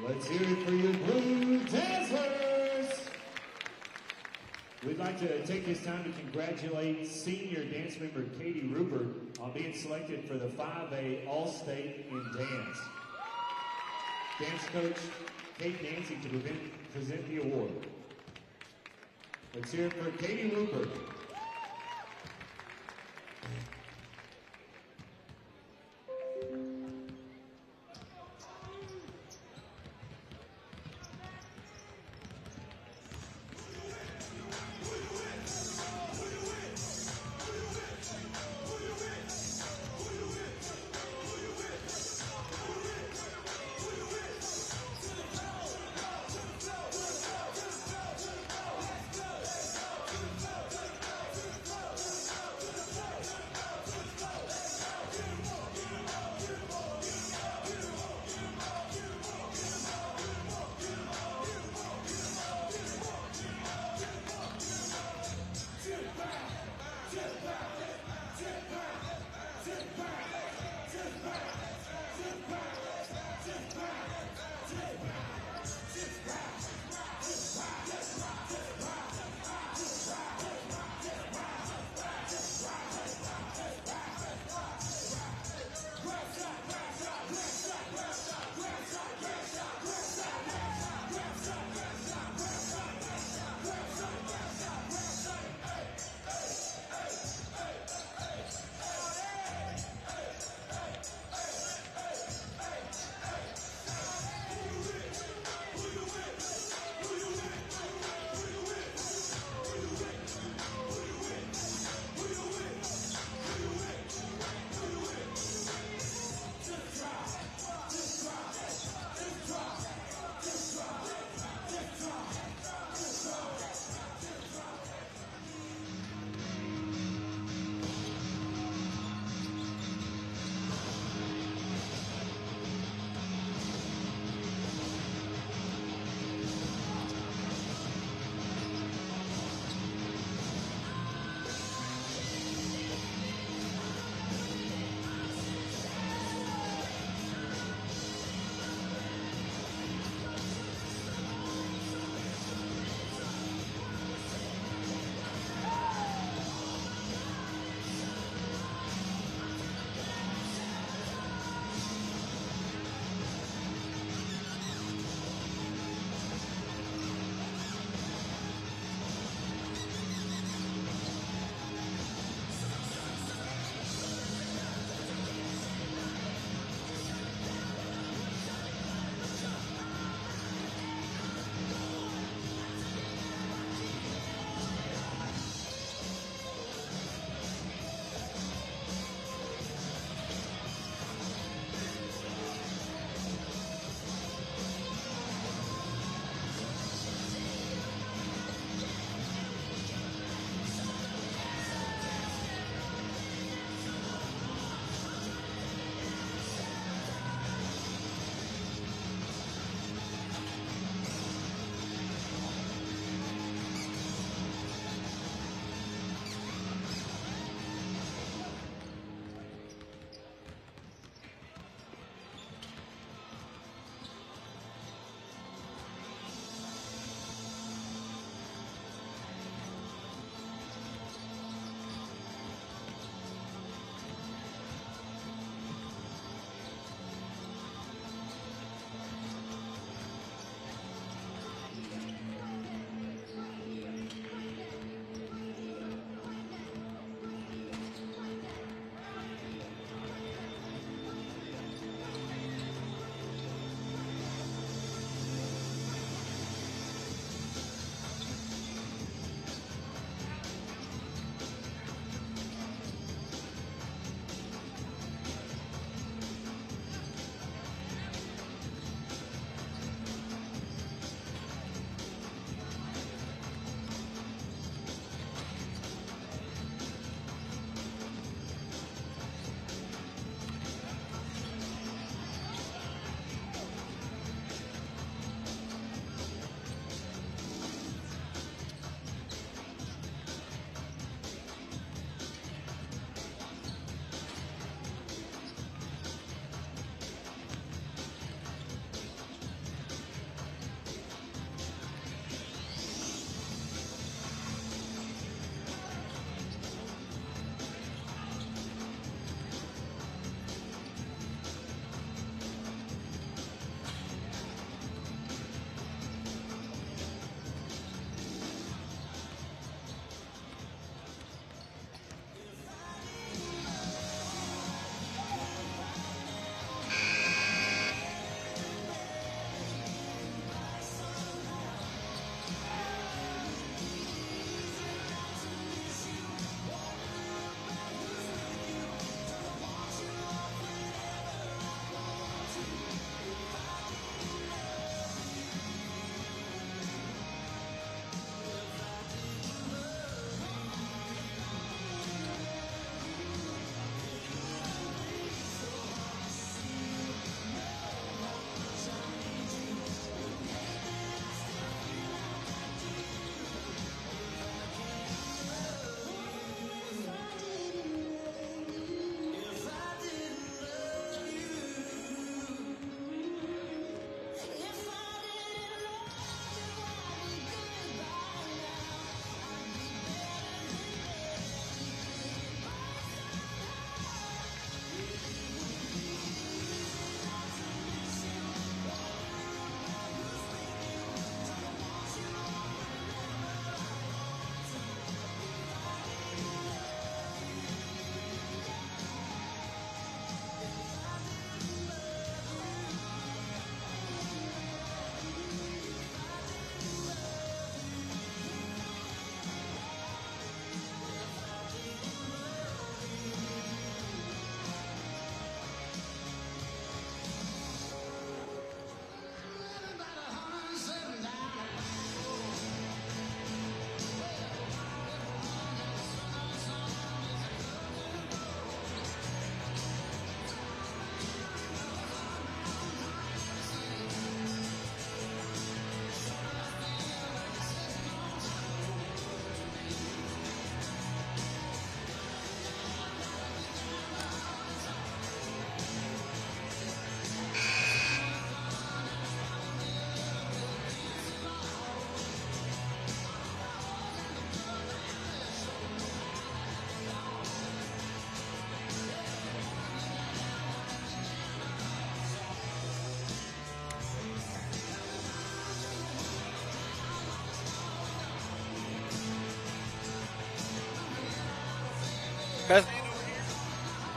Let's hear it for your Blue Dazzlers. We'd like to take this time to congratulate senior dance member Katie Rupert on being selected for the 5A All-State in Dance. Dance coach Kate Dancy to present the award. Let's hear it for Katie Rupert.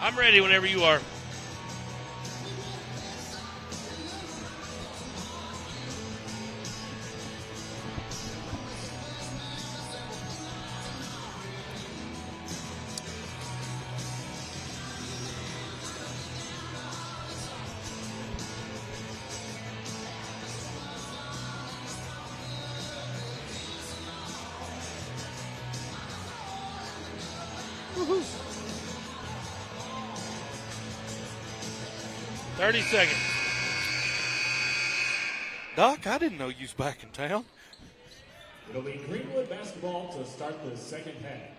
I'm ready whenever you are. Woo-hoo. 30 seconds. Doc, I didn't know you was back in town. It'll be Greenwood basketball to start the second half.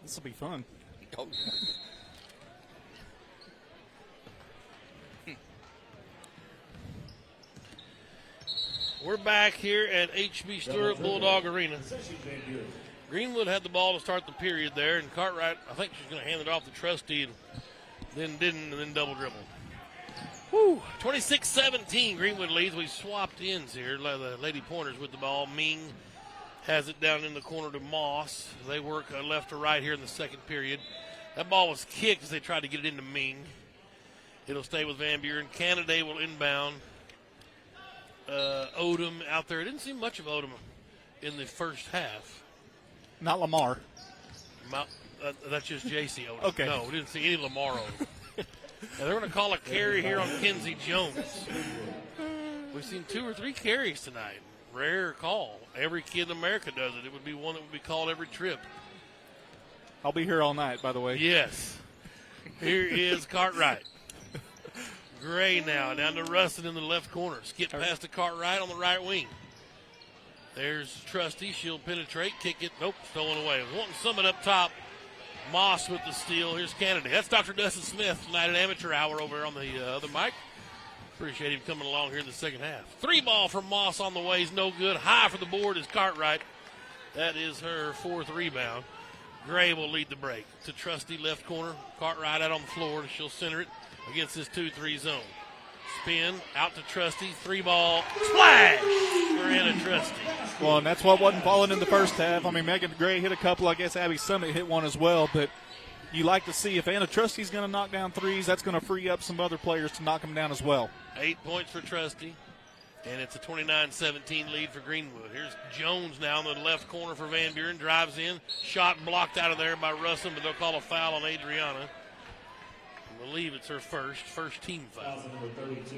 This will be fun. Oh. We're back here at HB Stewart Bulldog Arena. Greenwood had the ball to start the period there, and Cartwright, I think she's going to hand it off to Trustee, and then didn't, and then double dribble. Woo! 26-17, Greenwood leads. We swapped ends here. The Lady Pointers with the ball. Ming has it down in the corner to Moss. They work left to right here in the second period. That ball was kicked as they tried to get it into Ming. It'll stay with Van Buren. Canada will inbound. Odom out there. It didn't see much of Odom in the first half. Not Lamar. That's just J.C. Odom. Okay. No, we didn't see any Lamar Odom. Now they're going to call a carry here on Kenzie Jones. We've seen 2 or 3 carries tonight. Rare call. Every kid in America does it. It would be one that would be called every trip. I'll be here all night, by the way. Yes. Here is Cartwright. Gray now down to Rustin in the left corner. Skip past the Cartwright on the right wing. There's Trustee. She'll penetrate, kick it. Nope, stolen away. Wanting someone up top. Moss with the steal. Here's Kennedy. That's Dr. Dustin Smith tonight at Amateur Hour over on the other mic. Appreciate him coming along here in the second half. 3 ball from Moss on the way is no good. High for the board is Cartwright. That is her 4th rebound. Gray will lead the break to Trustee left corner. Cartwright out on the floor. She'll center it against this 2-3 zone. Spin out to Trustee. 3 ball. Splash for Anna Trustee. Well, and that's what wasn't falling in the first half. I mean, Megan Gray hit a couple. I guess Abby Summit hit one as well. But you like to see if Anna Trustee's going to knock down threes, that's going to free up some other players to knock them down as well. 8 points for Trustee. And it's a 29-17 lead for Greenwood. Here's Jones now in the left corner for Van Buren. Drives in. Shot blocked out of there by Russell, but they'll call a foul on Adriana. I believe it's her first team foul.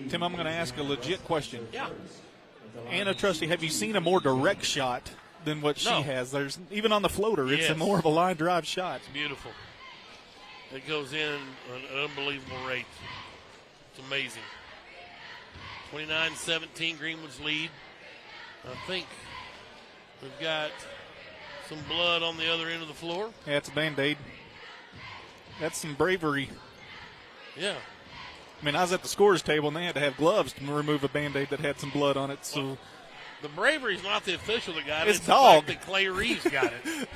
Tim, I'm going to ask a legit question. Yeah. Anna Trustee, have you seen a more direct shot than what she has? There's even on the floater, it's a more of a line drive shot. It's beautiful. It goes in at an unbelievable rate. It's amazing. 29-17, Greenwood's lead. I think we've got some blood on the other end of the floor. Yeah, it's a Band-Aid. That's some bravery. Yeah. I mean, I was at the scorer's table, and they had to have gloves to remove a Band-Aid that had some blood on it. So well, the bravery's not the official that got it. It's dog. The fact that Clay Reeves got it.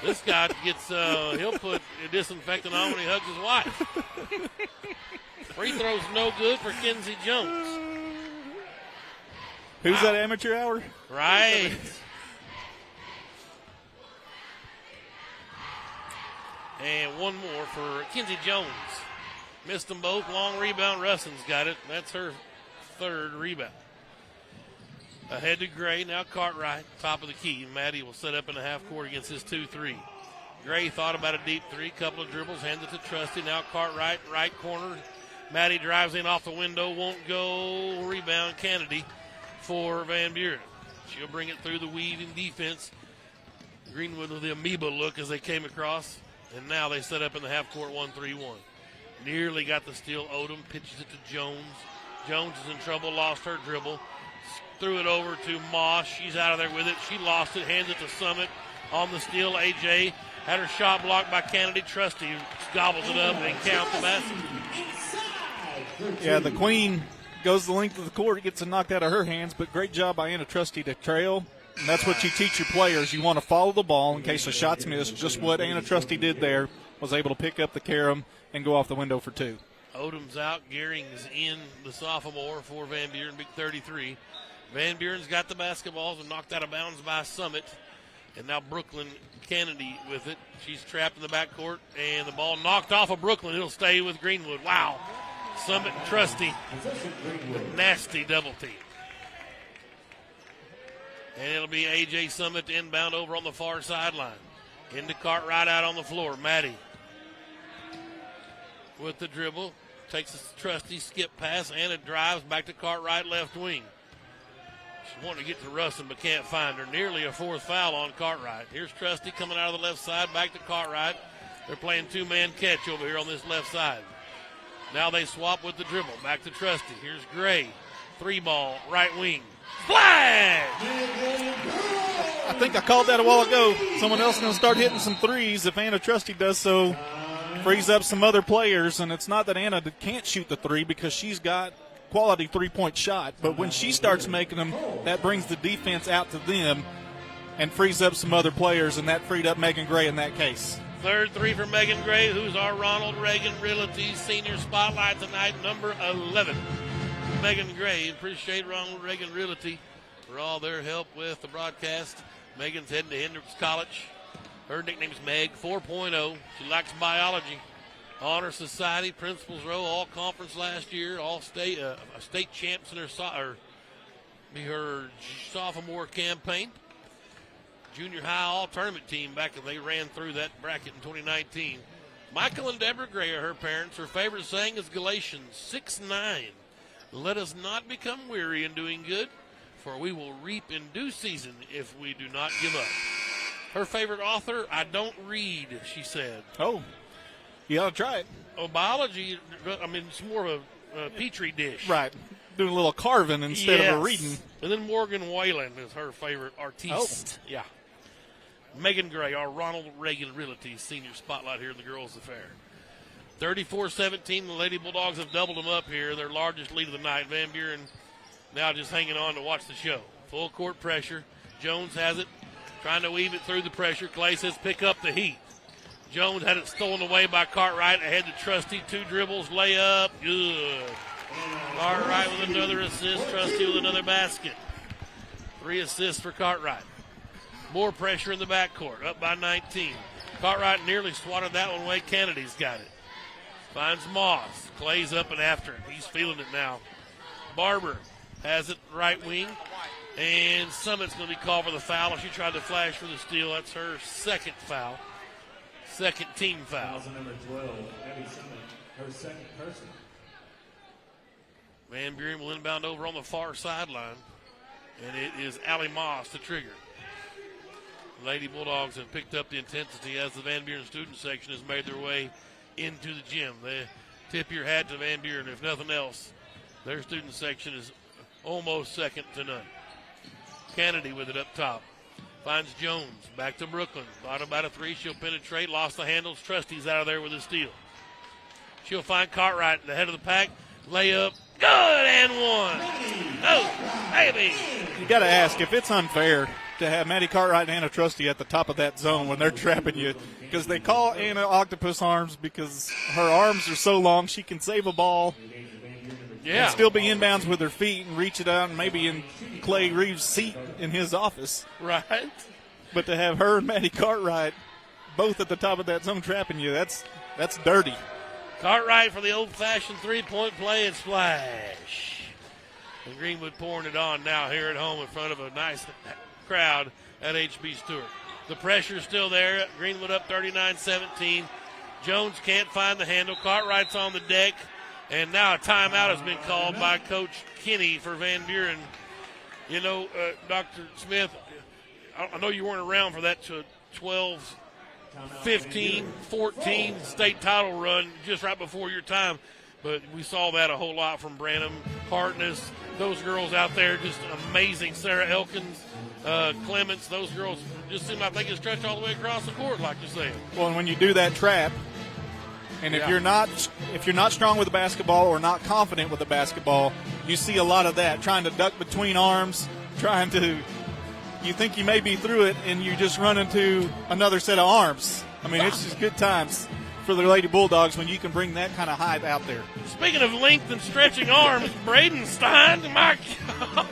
This guy gets, he'll put a disinfectant on when he hugs his wife. Free throw's no good for Kenzie Jones. Who's that Amateur Hour? Right. And one more for Kenzie Jones. Missed them both. Long rebound. Russin's got it. That's her 3rd rebound. Ahead to Gray. Now Cartwright. Top of the key. Maddie will set up in the half court against his 2-3. Gray thought about a deep 3. Couple of dribbles. Hands it to Trustee. Now Cartwright. Right corner. Maddie drives in off the window. Won't go. Rebound Kennedy for Van Buren. She'll bring it through the weaving defense. Greenwood with the amoeba look as they came across. And now they set up in the half court 1-3-1. Nearly got the steal. Odom pitches it to Jones. Jones is in trouble, lost her dribble. Threw it over to Moss. She's out of there with it. She lost it, hands it to Summit on the steal. AJ had her shot blocked by Kennedy. Trustee gobbles it up and counts the basket. Yeah, the Queen goes the length of the court, gets it knocked out of her hands, but great job by Anna Trustee to trail. And that's what you teach your players. You want to follow the ball in case the shot's missed. Just what Anna Trustee did there, was able to pick up the carom and go off the window for 2. Odom's out. Gearing's in, the sophomore for Van Buren, big 33. Van Buren's got the basketballs and knocked out of bounds by Summit. And now Brooklyn Kennedy with it. She's trapped in the backcourt, and the ball knocked off of Brooklyn. It'll stay with Greenwood. Wow. Summit and Trusty. Nasty double team. And it'll be A.J. Summit inbound over on the far sideline. Into Cartwright out on the floor. Maddie with the dribble. Takes a Trusty skip pass, and it drives back to Cartwright left wing. She's wanting to get to Russin, but can't find her. Nearly a fourth foul on Cartwright. Here's Trusty coming out of the left side, back to Cartwright. They're playing two-man catch over here on this left side. Now they swap with the dribble. Back to Trusty. Here's Gray. 3-ball, right wing. Flash! I think I called that a while ago. Someone else is going to start hitting some threes. If Anna Trusty does so, frees up some other players. And it's not that Anna can't shoot the three because she's got quality three-point shot. But when she starts making them, that brings the defense out to them and frees up some other players, and that freed up Megan Gray in that case. Third three for Megan Gray, who's our Ronald Reagan Realty Senior Spotlight tonight, number 11. Megan Gray, appreciate Ronald Reagan Realty for all their help with the broadcast. Megan's heading to Hendricks College. Her nickname's Meg 4.0. She likes biology. Honor Society, Principals Row, all conference last year, all state champs in her sophomore campaign. Junior high all-tournament team back when they ran through that bracket in 2019. Michael and Deborah Gray are her parents. Her favorite saying is Galatians 6:9. Let us not become weary in doing good, for we will reap in due season if we do not give up. Her favorite author, I don't read, she said. Oh, you ought to try it. Oh, biology, I mean, it's more of a petri dish. Right. Doing a little carving instead of a reading. And then Morgan Whalen is her favorite artiste. Oh. Yeah. Megan Gray, our Ronald Reagan Realty Senior Spotlight here in the Girls Affair. 34-17, the Lady Bulldogs have doubled them up here, their largest lead of the night. Van Buren now just hanging on to watch the show. Full court pressure. Jones has it, trying to weave it through the pressure. Clay says pick up the heat. Jones had it stolen away by Cartwright. Ahead to Trusty, 2 dribbles, layup, good. Cartwright with another assist, Trusty with another basket. 3 assists for Cartwright. More pressure in the backcourt, up by 19. Cartwright nearly swatted that one away. Kennedy's got it. Finds Moss. Clay's up and after it. He's feeling it now. Barber has it right wing. And Summit's going to be called for the foul. She tried to flash for the steal. That's her second foul. Second team foul. Number 12, Abby Summit, her second person. Van Buren will inbound over on the far sideline. And it is Allie Moss to trigger. Lady Bulldogs have picked up the intensity as the Van Buren student section has made their way into the gym. They tip your hat to Van Buren. If nothing else, their student section is almost second to none. Kennedy with it up top. Finds Jones. Back to Brooklyn. Thought about a 3. She'll penetrate. Lost the handles. Trusty's out of there with a steal. She'll find Cartwright at the head of the pack. Layup. Good and one. Oh, baby. You got to ask if it's unfair to have Maddie Cartwright and Anna Trusty at the top of that zone when they're trapping you, because they call Anna octopus arms because her arms are so long she can save a ball and still be inbounds with her feet and reach it out and maybe in Clay Reeves' seat in his office. Right. But to have her and Maddie Cartwright both at the top of that zone trapping you, that's dirty. Cartwright for the old-fashioned three-point play and splash. And Greenwood pouring it on now here at home in front of a nice crowd at HB Stewart. The pressure's still there. Greenwood up 39-17. Jones can't find the handle. Cartwright's on the deck. And now a timeout has been called by Coach Kinney for Van Buren. You know, Dr. Smith, I know you weren't around for that 12, 15, 14 state title run just right before your time. But we saw that a whole lot from Branham, Hartness, those girls out there, just amazing. Sarah Elkins, Clements, those girls just seem like they can stretch all the way across the court, like you're saying. Well, and when you do that trap, and if you're not strong with the basketball or not confident with the basketball, you see a lot of that, trying to duck between arms, you think you may be through it, and you just run into another set of arms. I mean, it's just good times for the Lady Bulldogs when you can bring that kind of height out there. Speaking of length and stretching arms, Braden Stein, my God.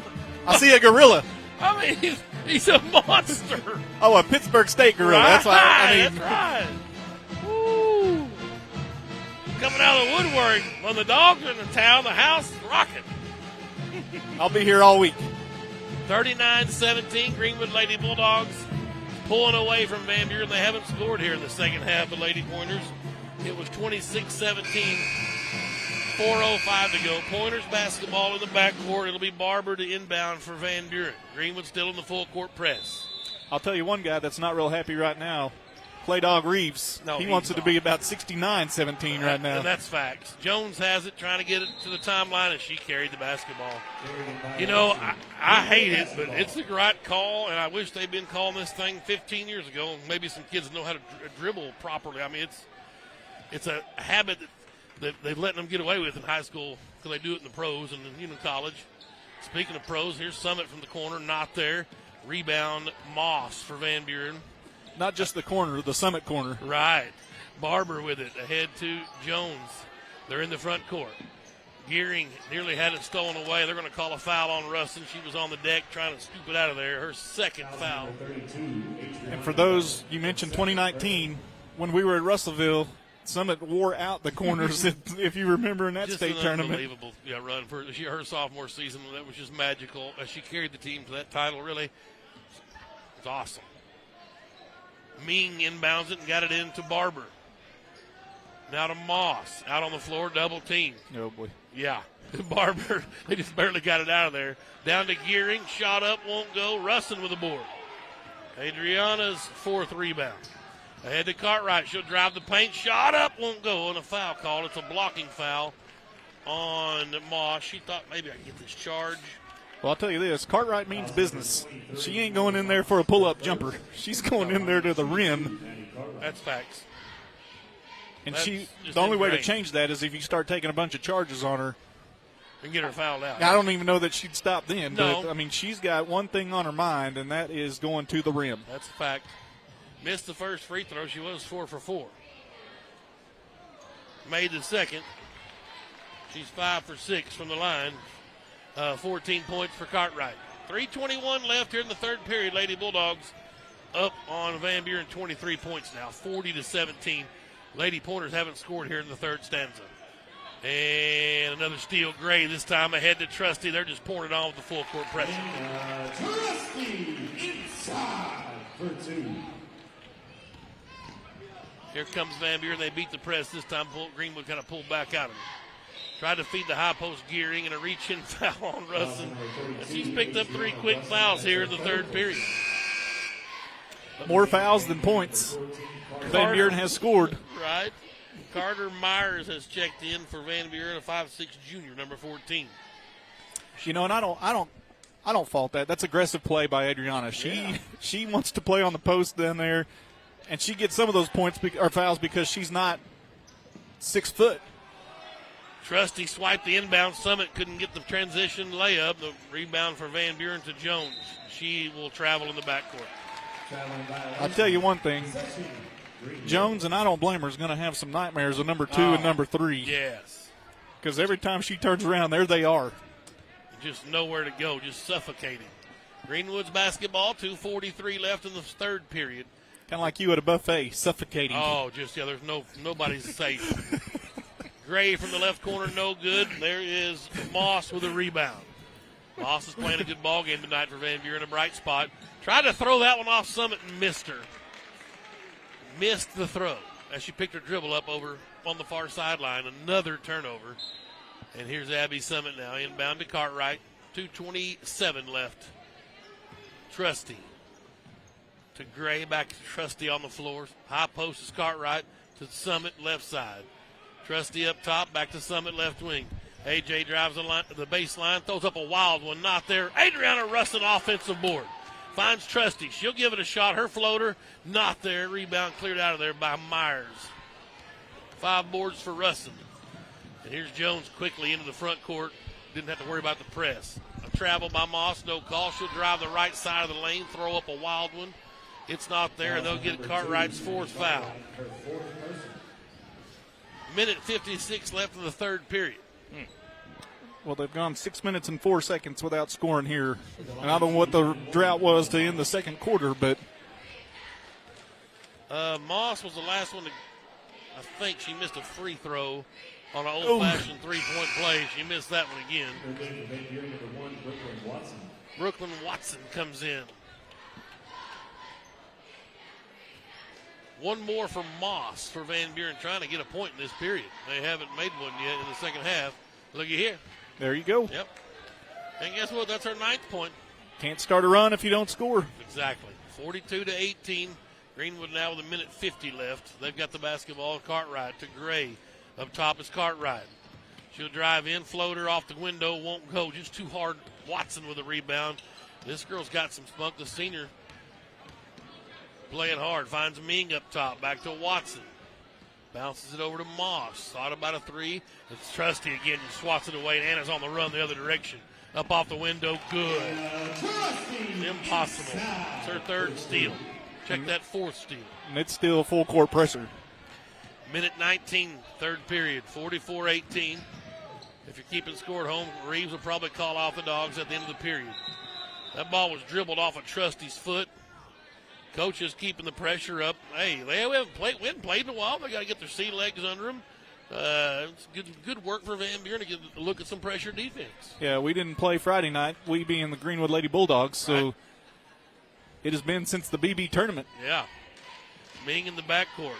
I see a gorilla. I mean, he's a monster. Oh, a Pittsburgh State gorilla. Right, That's why I mean. that's right. Woo. Coming out of the woodwork. When the dogs are in the town, the house is rocking. I'll be here all week. 39-17, Greenwood Lady Bulldogs pulling away from Van Buren. They haven't scored here in the second half, the Lady Pointers. It was 26-17, 4:05 to go. Pointers basketball in the backcourt. It'll be Barber to inbound for Van Buren. Greenwood still in the full court press. I'll tell you one guy that's not real happy right now. Clay Dog Reeves. No, he wants it to be about 69-17 right now. And that's facts. Jones has it, trying to get it to the timeline, and she carried the basketball. You know, I hate it, but it's the right call, and I wish they'd been calling this thing 15 years ago. Maybe some kids know how to dribble properly. I mean, it's a habit that they've letting them get away with in high school because they do it in the pros and in college. Speaking of pros, here's Summit from the corner, not there. Rebound, Moss for Van Buren. Not just the corner, the Summit corner. Right. Barber with it, ahead to Jones. They're in the front court. Gearing nearly had it stolen away. They're going to call a foul on Russin. She was on the deck trying to scoop it out of there. Her second foul. And for those, you mentioned 2019, when we were at Russellville, Summit wore out the corners, if you remember, in that Just state an tournament. Unbelievable run for her sophomore season. That was just magical. She carried the team to that title, really. It's awesome. Ming inbounds it and got it into Barber. Now to Moss. Out on the floor, double team. Oh, boy. Yeah. Barber, they just barely got it out of there. Down to Gearing. Shot up, won't go. Russin with the board. Adriana's fourth rebound. Ahead to Cartwright. She'll drive the paint. Shot up, won't go. And a foul call. It's a blocking foul on Moss. She thought maybe I could get this charge. Well, I'll tell you this, Cartwright means business. She ain't going in there for a pull-up jumper. She's going in there to the rim. That's facts. And That's the just only way to ingrained. change that is if you start taking a bunch of charges on her. And get her fouled out. I don't even know that she'd stop then. No. But, I mean, she's got one thing on her mind, and that is going to the rim. That's a fact. Missed the first free throw. She was 4 for 4. Made the second. She's 5 for 6 from the line. 14 points for Cartwright. 3:21 left here in the third period. Lady Bulldogs up on Van Buren 23 points now, 40-17. Lady Pointers haven't scored here in the third stanza. And another steal. Gray this time ahead to Trusty. They're just pouring it on with the full court pressure. Trusty inside for two. Here comes Van Buren. They beat the press this time. Greenwood kind of pulled back out of it. Tried to feed the high post Gearing and a reach-in foul on Russin. And she's picked up 3 quick fouls here in the third period. More fouls than points. Van Buren has scored. Right. Carter Myers has checked in for Van Buren, a 5'6" junior, number 14. You know, and I don't fault that. That's aggressive play by Adriana. She wants to play on the post down there, and she gets some of those points or fouls because she's not 6 foot. Trusty swiped the inbound. Summit couldn't get the transition layup. The rebound for Van Buren to Jones. She will travel in the backcourt. I'll tell you one thing. Jones, and I don't blame her, is going to have some nightmares of number 2 and number 3. Yes. Because every time she turns around, there they are. Just nowhere to go, just suffocating. Greenwood's basketball, 2:43 left in the third period. Kind of like you at a buffet, suffocating. Oh, there's nobody's safe. Gray from the left corner, no good. There is Moss with a rebound. Moss is playing a good ball game tonight for Van Buren, a bright spot. Tried to throw that one off Summit and missed her. Missed the throw as she picked her dribble up over on the far sideline. Another turnover. And here's Abby Summit now, inbound to Cartwright. 2:27 left. Trusty to Gray, back to Trusty on the floor. High post is Cartwright to Summit, left side. Trusty up top, back to Summit, left wing. AJ drives the baseline, throws up a wild one, not there. Adriana Russin, offensive board. Finds Trusty. She'll give it a shot. Her floater, not there. Rebound cleared out of there by Myers. 5 boards for Russin. And here's Jones quickly into the front court. Didn't have to worry about the press. A travel by Moss, no call. She'll drive the right side of the lane, throw up a wild one. It's not there, and they'll get Cartwright's 4th foul. Minute 56 left in the third period. Well, they've gone 6 minutes and 4 seconds without scoring here. And I don't know what the drought was to end the second quarter, but Moss was the last one to, I think she missed a free throw on an old-fashioned three-point play. She missed that one again. Brooklyn Watson comes in. One more for Moss for Van Buren, trying to get a point in this period. They haven't made one yet in the second half. Looky here. there you go. Yep. And guess what? That's her 9th point. Can't start a run if you don't score. Exactly. 42-18. Greenwood now with 1:50 left. They've got the basketball. Cartwright to Gray. Up top is Cartwright. She'll drive in, floater off the window, won't go. Just too hard. Watson with a rebound. This girl's got some spunk. The senior playing hard. Finds Ming up top. Back to Watson. Bounces it over to Moss. Thought about a three. It's Trusty again. Just swats it away. And Anna's on the run the other direction. Up off the window. Good. Impossible. It's her 3rd steal. Check that 4th steal. And it's still full court pressure. Minute 19, 3rd period. 44-18. If you're keeping score at home, Reeves will probably call off the Dogs at the end of the period. That ball was dribbled off of Trusty's foot. Coach is keeping the pressure up. Hey, we haven't played in a while. They got to get their sea legs under them. It's good work for Van Buren to get a look at some pressure defense. Yeah, we didn't play Friday night, we being the Greenwood Lady Bulldogs, so right. It has been since the BB tournament. Yeah. Ming in the backcourt.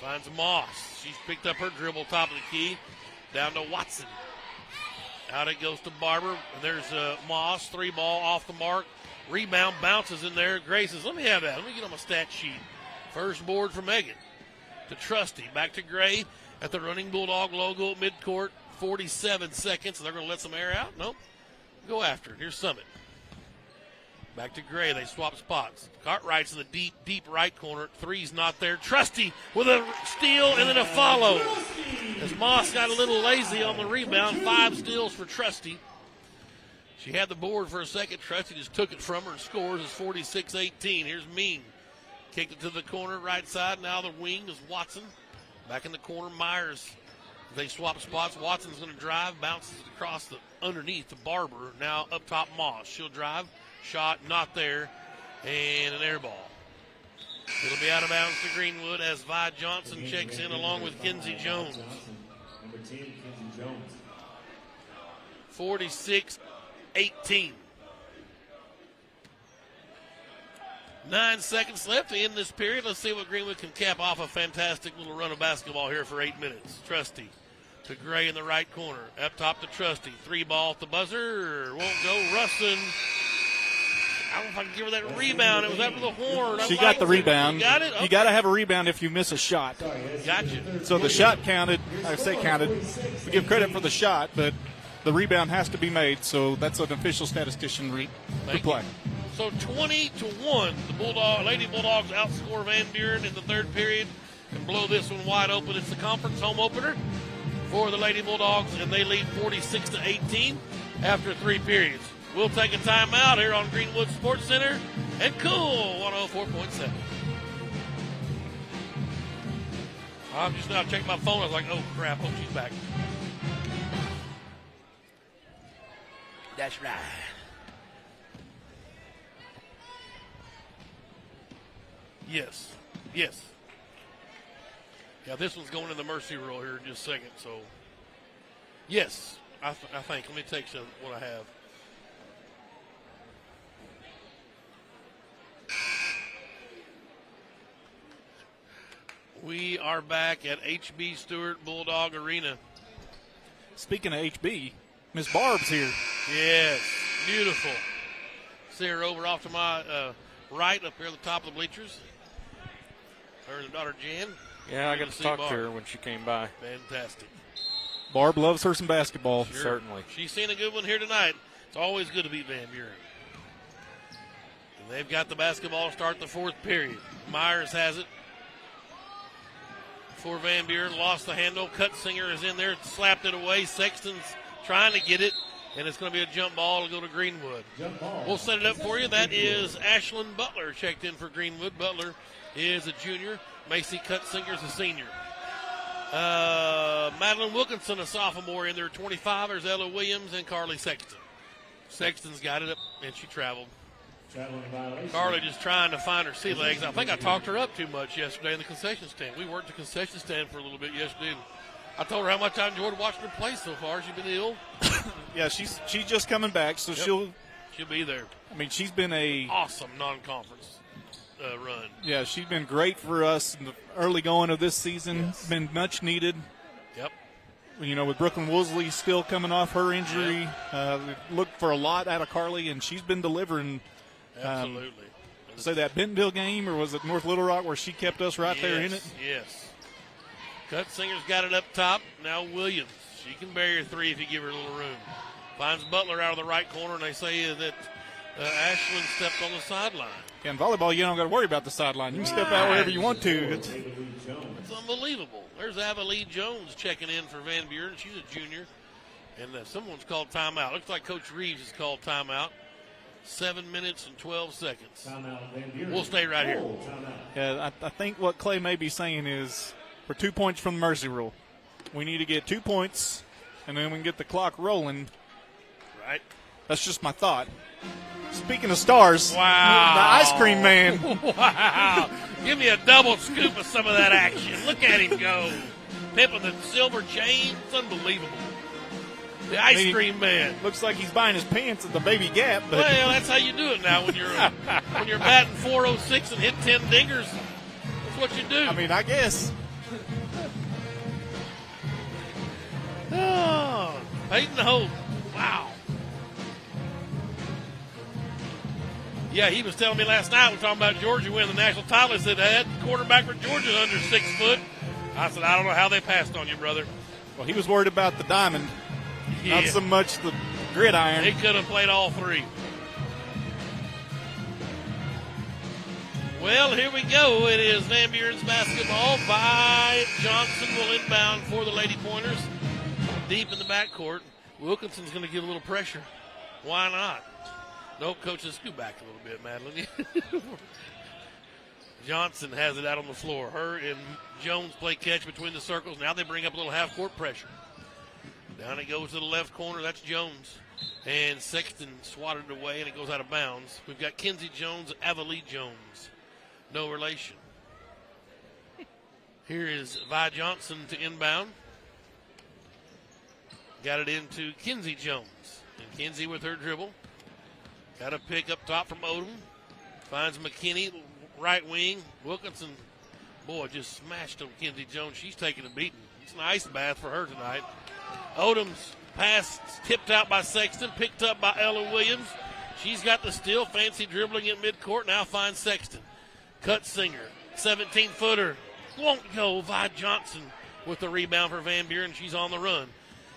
Finds Moss. She's picked up her dribble top of the key. Down to Watson. Out it goes to Barber. And there's Moss. 3-ball off the mark. Rebound bounces in there. Gray says, let me have that. Let me get on my stat sheet. First board for Megan. To Trusty. Back to Gray at the running Bulldog logo at midcourt. 47 seconds. They're going to let some air out? Nope. Go after it. Here's Summit. Back to Gray. They swap spots. Cartwright's in the deep right corner. Three's not there. Trusty with a steal and then a follow. As Moss got a little lazy on the rebound. 5 steals for Trusty. She had the board for a second. Trusty just took it from her and scores. It's 46-18. Here's Mean. Kicked it to the corner, right side. Now the wing is Watson. Back in the corner, Myers. They swap spots. Watson's going to drive. Bounces across the underneath to Barber. Now up top, Moss. She'll drive. Shot not there. And an air ball. It'll be out of bounds to Greenwood as Vi Johnson checks in along with Kinsey Jones. Number 10, Kinsey Jones. 46-18. 9 seconds left to end this period. Let's see what Greenwood can cap off a fantastic little run of basketball here for 8 minutes. Trusty to Gray in the right corner. Up top to Trusty. 3-ball at the buzzer. Won't go. Rustin. I don't know if I can give her that rebound. It was after the horn. She got the rebound. You got it? Okay. You got to have a rebound if you miss a shot. Gotcha. So the shot counted. I say counted. We give credit for the shot, but the rebound has to be made. So that's an official statistician reply. So 20-1, the Lady Bulldogs outscore Van Buren in the 3rd period and blow this one wide open. It's the conference home opener for the Lady Bulldogs, and they lead 46-18 after 3 periods. We'll take a timeout here on Greenwood Sports Center and Cool 104.7. I'm just now checking my phone. I was like, oh, crap. Oh, she's back. That's right. Yes. Yeah, this one's going in the mercy rule here in just a second. So, yes, I think. Let me take what I have. We are back at HB Stewart Bulldog Arena. Speaking of HB, Miss Barb's here. Yes, beautiful. See her over off to my right up here at the top of the bleachers. Her and her daughter Jan. Yeah, I got to talk to her when she came by. Fantastic. Barb loves her some basketball. Sure. Certainly. She's seen a good one here tonight. It's always good to beat Van Buren. And they've got the basketball to start the 4th period. Myers has it. For Van Buren, lost the handle. Cutsinger is in there, slapped it away. Sexton's trying to get it, and it's going to be a jump ball to go to Greenwood. We'll set it up for you. That is Ashlyn Butler checked in for Greenwood. Butler is a junior. Macy Cutsinger's a senior. Madeline Wilkinson, a sophomore, in there. 25 is Ella Williams and Carly Sexton. Sexton's got it up, and she traveled. Carly just trying to find her sea legs. I think I talked her up too much yesterday in the concession stand. We worked the concession stand for a little bit yesterday. And I told her how much I enjoyed watching her play so far. She's been ill. Yeah, she's just coming back, so she'll be there. I mean, she's been a awesome non-conference run. Yeah, she's been great for us in the early going of this season. Yes. Been much needed. Yep. You know, with Brooklyn Woolsey still coming off her injury, we looked for a lot out of Carly, and she's been delivering. Absolutely. Say that Bentonville game, or was it North Little Rock, where she kept us right there in it? Yes. Cutsinger's got it up top. Now Williams. She can bury her three if you give her a little room. Finds Butler out of the right corner, and they say that Ashland stepped on the sideline. Yeah, in volleyball, you don't got to worry about the sideline. You can step out wherever you want to. It's unbelievable. There's Avalee Jones checking in for Van Buren. She's a junior. And someone's called timeout. Looks like Coach Reeves has called timeout. 7 minutes and 12 seconds. We'll stay right here. Yeah, I think what Clay may be saying is we're 2 points from the mercy rule. We need to get 2 points, and then we can get the clock rolling. Right. That's just my thought. Speaking of stars, wow. The ice cream man. Wow. Give me a double scoop of some of that action. Look at him go. Pimping the silver chain. It's unbelievable. The ice cream man. Looks like he's buying his pants at the Baby Gap. But well, that's how you do it now when you're batting .406 and hit 10 dingers. That's what you do. I mean, I guess. Oh, Peyton Hope. Wow. Yeah, he was telling me last night, we're talking about Georgia winning the national title. He said, that quarterback for Georgia's under 6 foot. I said, I don't know how they passed on you, brother. Well, he was worried about the diamond, yeah. not so much the gridiron. He could have played all three. Well, here we go. It is Van Buren's basketball. Vi Johnson will inbound for the Lady Pointers. Deep in the backcourt. Wilkinson's going to give a little pressure. Why not? No, coach, let's scoot back a little bit, Madeline. Johnson has it out on the floor. Her and Jones play catch between the circles. Now they bring up a little half-court pressure. Down it goes to the left corner. That's Jones. And Sexton swatted it away, and it goes out of bounds. We've got Kinsey Jones, Avalee Jones. No relation. Here is Vi Johnson to inbound. Got it into Kinsey Jones. And Kinsey with her dribble. Got a pick up top from Odom. Finds McKinney, right wing. Wilkinson, boy, just smashed on Kinsey Jones. She's taking a beating. It's an ice bath for her tonight. Odom's pass tipped out by Sexton, picked up by Ella Williams. She's got the steal, fancy dribbling at midcourt. Now finds Sexton. Cutsinger, 17-footer. Won't go. Vi Johnson with the rebound for Van Buren. She's on the run.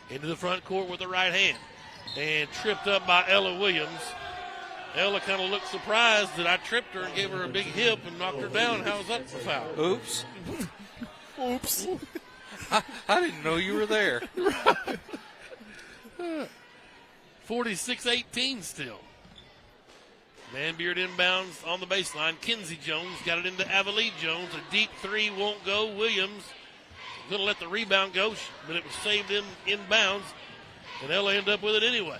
Into the front court with the right hand. And tripped up by Ella Williams. Ella kind of looked surprised that I tripped her and gave her a big hip and knocked her down. How was that for foul? Oops. Oops. I didn't know you were there. 46-18 still. Van Buren inbounds on the baseline. Kinsey Jones got it into Avalee Jones. A deep three won't go. Williams going to let the rebound go, but it was saved inbounds. And Ella ended up with it anyway.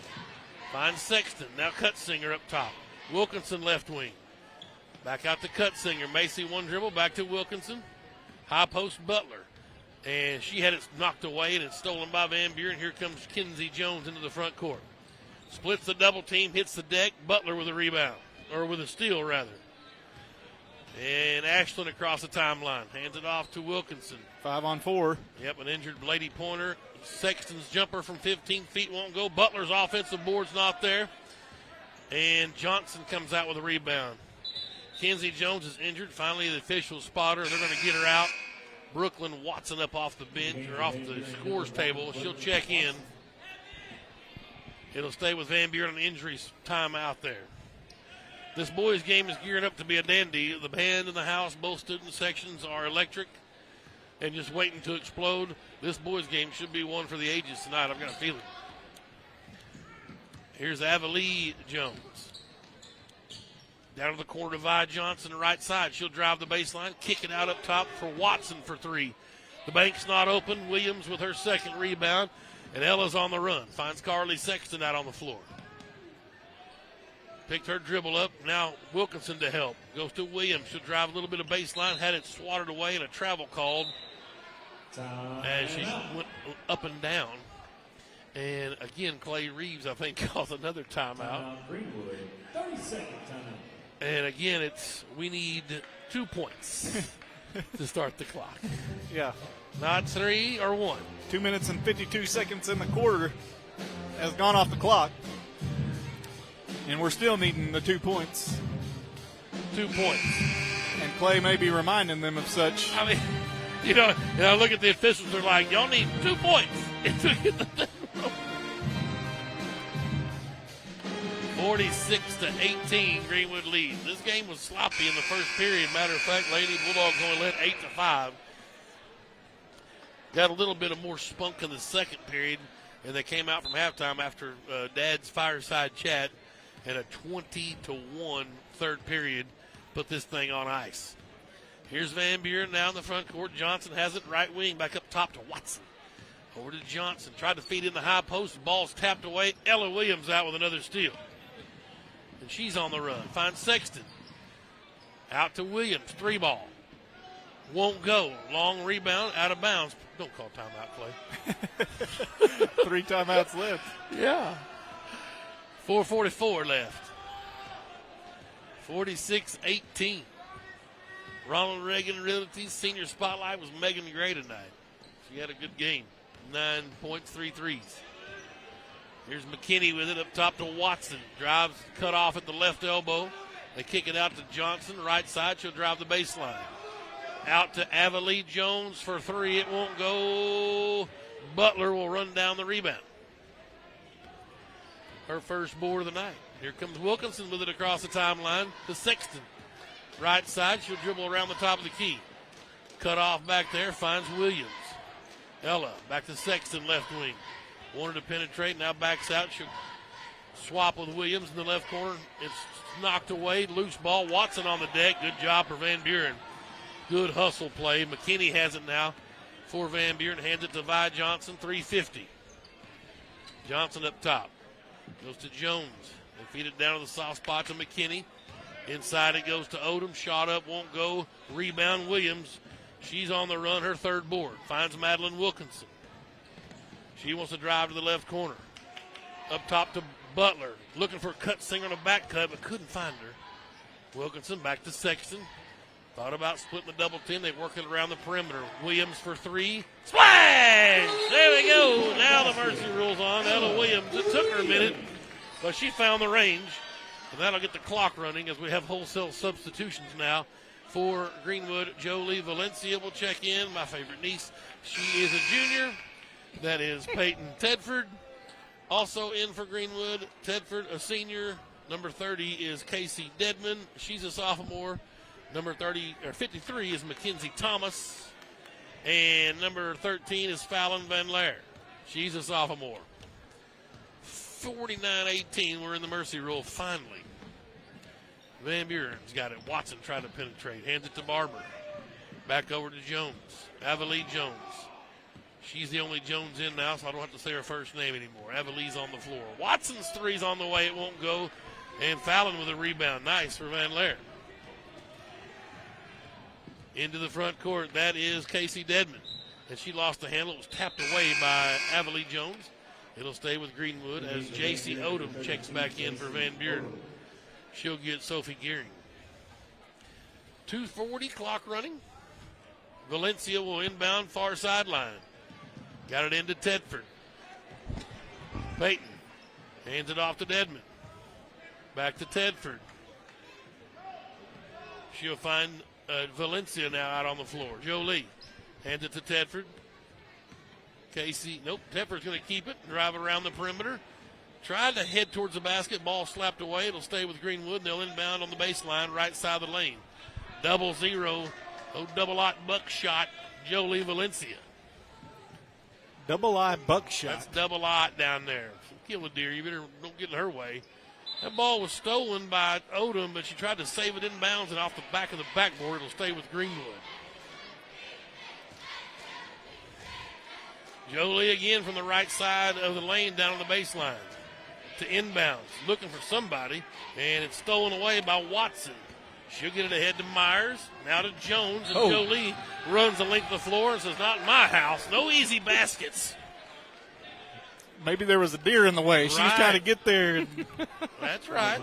Finds Sexton. Now Cutsinger up top. Wilkinson left wing. Back out to Cutsinger. Macy one dribble. Back to Wilkinson. High post Butler. And she had it knocked away and it's stolen by Van Buren. Here comes Kinsey Jones into the front court. Splits the double team. Hits the deck. Butler with a rebound. Or with a steal, rather. And Ashland across the timeline. Hands it off to Wilkinson. 5-on-4. Yep, an injured Lady Pointer. Sexton's jumper from 15 feet won't go. Butler's offensive board's not there. And Johnson comes out with a rebound. Kinsey Jones is injured. Finally, the officials spot her. They're going to get her out. Brooklyn Watson up off the bench or off the scores table. She'll check in. It'll stay with Van Buren on injuries time out there. This boys' game is gearing up to be a dandy. The band in the house, both student sections are electric and just waiting to explode. This boys' game should be one for the ages tonight. I've got a feeling. Here's Avalee Jones. Down to the corner to Vi Johnson, right side. She'll drive the baseline, kick it out up top for Watson for three. The bank's not open. Williams with her second rebound, and Ella's on the run. Finds Carly Sexton out on the floor. Picked her dribble up. Now Wilkinson to help. Goes to Williams. She'll drive a little bit of baseline. Had it swatted away and a travel called as she went up and down. And again, Clay Reeves, I think, calls another timeout. Greenwood, 30-second timeout. And again, we need 2 points to start the clock. Yeah. Not 3 or 1. 2 minutes and 52 seconds in the quarter has gone off the clock. And we're still needing the 2 points. 2 points. And Clay may be reminding them of such. I mean, you know, look at the officials. They're like, y'all need 2 points. 46-18, Greenwood leads. This game was sloppy in the first period. Matter of fact, Lady Bulldogs only led 8-5. Got a little bit of more spunk in the second period, and they came out from halftime after Dad's fireside chat, and a 20-1 third period put this thing on ice. Here's Van Buren now in the front court. Johnson has it right wing, back up top to Watson. Over to Johnson, tried to feed in the high post. Ball's tapped away. Ella Williams out with another steal. And she's on the run. Finds Sexton. Out to Williams. 3-ball. Won't go. Long rebound. Out of bounds. Don't call timeout, Clay. 3 timeouts left. Yeah. 4:44 left. 46-18. Ronald Reagan Realty's senior spotlight was Megan Gray tonight. She had a good game. 9 points, 3 threes. Here's McKinney with it up top to Watson. Drives, cut off at the left elbow. They kick it out to Johnson, right side. She'll drive the baseline. Out to Avalee Jones for 3. It won't go. Butler will run down the rebound. Her first board of the night. Here comes Wilkinson with it across the timeline to Sexton. Right side, she'll dribble around the top of the key. Cut off back there, finds Williams. Ella back to Sexton, left wing. Wanted to penetrate, now backs out. She'll swap with Williams in the left corner. It's knocked away, loose ball. Watson on the deck. Good job for Van Buren. Good hustle play. McKinney has it now for Van Buren. Hands it to Vi Johnson, 3:50. Johnson up top. Goes to Jones. They feed it down to the soft spot to McKinney. Inside it goes to Odom. Shot up, won't go. Rebound Williams. She's on the run, her third board. Finds Madeline Wilkinson. She wants to drive to the left corner. Up top to Butler. Looking for a cut singer on a back cut, but couldn't find her. Wilkinson back to Sexton. Thought about splitting the double 10. They work it around the perimeter. Williams for 3. Splash! There we go. Now the mercy rule's on. Ella Williams. It took her a minute, but she found the range. And that'll get the clock running as we have wholesale substitutions now for Greenwood. Jolie Valencia will check in. My favorite niece. She is a junior. That is Peyton Tedford. Also in for Greenwood, Tedford, a senior. Number 30 is Casey Dedman. She's a sophomore. Number 53 is Mackenzie Thomas. And number 13 is Fallon Van Laer. She's a sophomore. 49-18, we're in the mercy rule finally. Van Buren's got it. Watson trying to penetrate. Hands it to Barber. Back over to Jones. Avalee Jones. She's the only Jones in now, so I don't have to say her first name anymore. Avalee's on the floor. Watson's three's on the way. It won't go. And Fallon with a rebound. Nice for Van Laer. Into the front court. That is Casey Dedman. And she lost the handle. It was tapped away by Avalee Jones. It'll stay with Greenwood as J.C. Odom checks back in for Van Buren. She'll get Sophie Gearing. 2:40 clock running. Valencia will inbound far sideline. Got it into Tedford. Peyton hands it off to Dedman. Back to Tedford. She'll find Valencia now out on the floor. Jolie hands it to Tedford. Casey, nope, Tedford's going to keep it, drive it around the perimeter. Tried to head towards the basket, ball slapped away. It'll stay with Greenwood. They'll inbound on the baseline, right side of the lane. 0-0, double-aught buckshot, Jolie Valencia. Double-eye buckshot. That's double-aught down there. Kill a deer, you better don't get in her way. That ball was stolen by Odom, but she tried to save it inbounds and off the back of the backboard. It'll stay with Greenwood. Jolie again from the right side of the lane down on the baseline to inbounds, looking for somebody, and it's stolen away by Watson. She'll get it ahead to Myers, now to Jones, and Jolie runs the length of the floor and says, not in my house, no easy baskets. Maybe there was a deer in the way. She was trying to get there. That's right.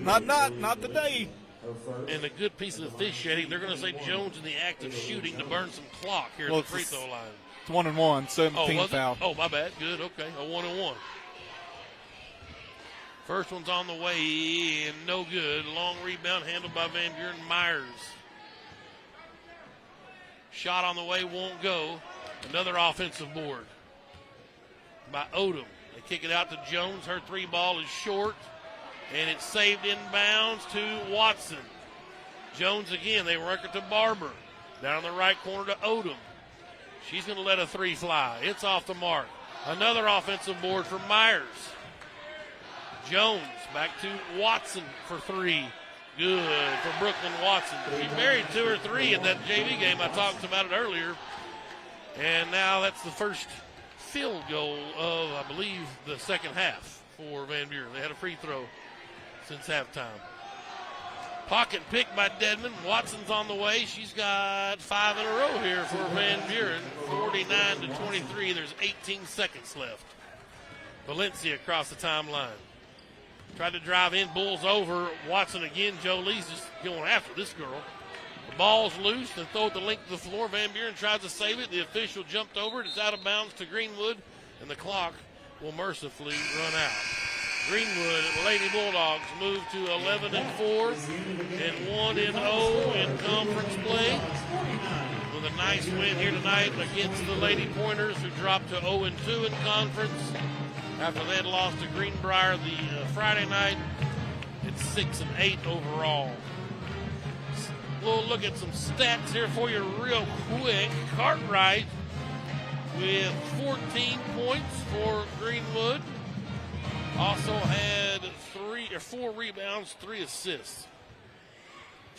Not today. And a good piece of officiating. They're going to say Jones in the act of shooting to burn some clock here at the free throw line. It's 1-1, 17 foul. Oh, my bad. Good. Okay. A 1-1. First one's on the way and no good. Long rebound handled by Van Buren. Myers. Shot on the way won't go. Another offensive board by Odom. They kick it out to Jones. Her three ball is short, and it's saved inbounds to Watson. Jones again. They work it to Barber. Down the right corner to Odom. She's going to let a three fly. It's off the mark. Another offensive board for Myers. Jones back to Watson for three. Good for Brooklyn Watson. She buried 2 or 3 in that JV game. I talked about it earlier. And now that's the first field goal of, I believe, the second half for Van Buren. They had a free throw since halftime. Pocket pick by Dedman. Watson's on the way. She's got 5 in a row here for Van Buren. 49-23. There's 18 seconds left. Valencia across the timeline. Tried to drive in, Bulls over. Watson again. Jolie's just going after this girl. The ball's loose. They throw it the length of the floor. Van Buren tries to save it. The official jumped over it. It's out of bounds to Greenwood, and the clock will mercifully run out. Greenwood, Lady Bulldogs, move to 11-4 and 1-0 in conference play. With a nice win here tonight against the Lady Pointers, who dropped to 0-2 in conference. After they had lost to Greenbrier the Friday night, it's 6-8 overall. We'll look at some stats here for you real quick. Cartwright with 14 points for Greenwood. Also had 4 rebounds, 3 assists.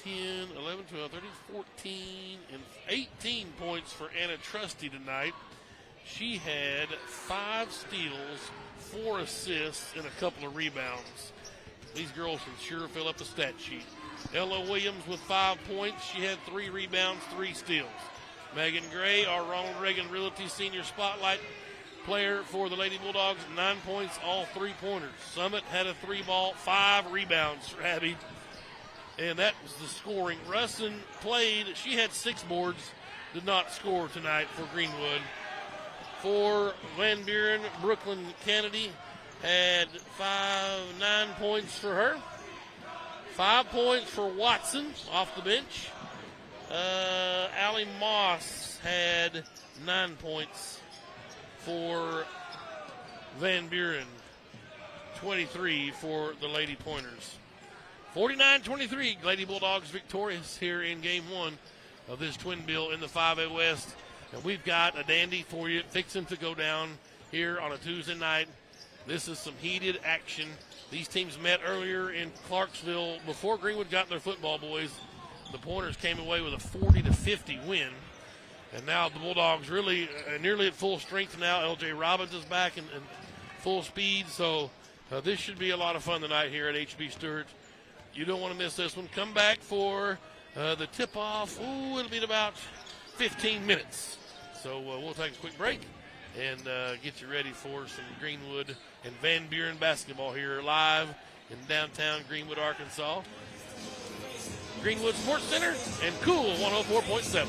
10, 11, 12, 13, 14, and 18 points for Anna Trusty tonight. She had 5 steals, 4 assists, and a couple of rebounds. These girls can sure fill up the stat sheet. Ella Williams with 5 points. She had 3 rebounds, 3 steals. Megan Gray, our Ronald Reagan Realty Senior Spotlight player for the Lady Bulldogs, 9 points, all 3-pointers. Summit had a 3-ball, 5 rebounds for Abby. And that was the scoring. Russin played. She had 6 boards, did not score tonight for Greenwood. For Van Buren, Brooklyn Kennedy had 9 points for her. 5 points for Watson off the bench. Allie Moss had 9 points for Van Buren. 23 for the Lady Pointers. 49-23, Lady Bulldogs victorious here in Game 1 of this twin bill in the 5A West. And we've got a dandy for you fixing to go down here on a Tuesday night. This is some heated action. These teams met earlier in Clarksville before Greenwood got their football boys. The Pointers came away with a 40-50 win. And now the Bulldogs really nearly at full strength now. L.J. Robbins is back in full speed. So this should be a lot of fun tonight here at H.B. Stewart. You don't want to miss this one. Come back for the tip-off. Ooh, it'll be in about 15 minutes. So we'll take a quick break and get you ready for some Greenwood and Van Buren basketball here live in downtown Greenwood, Arkansas. Greenwood Sports Center and Cool 104.7.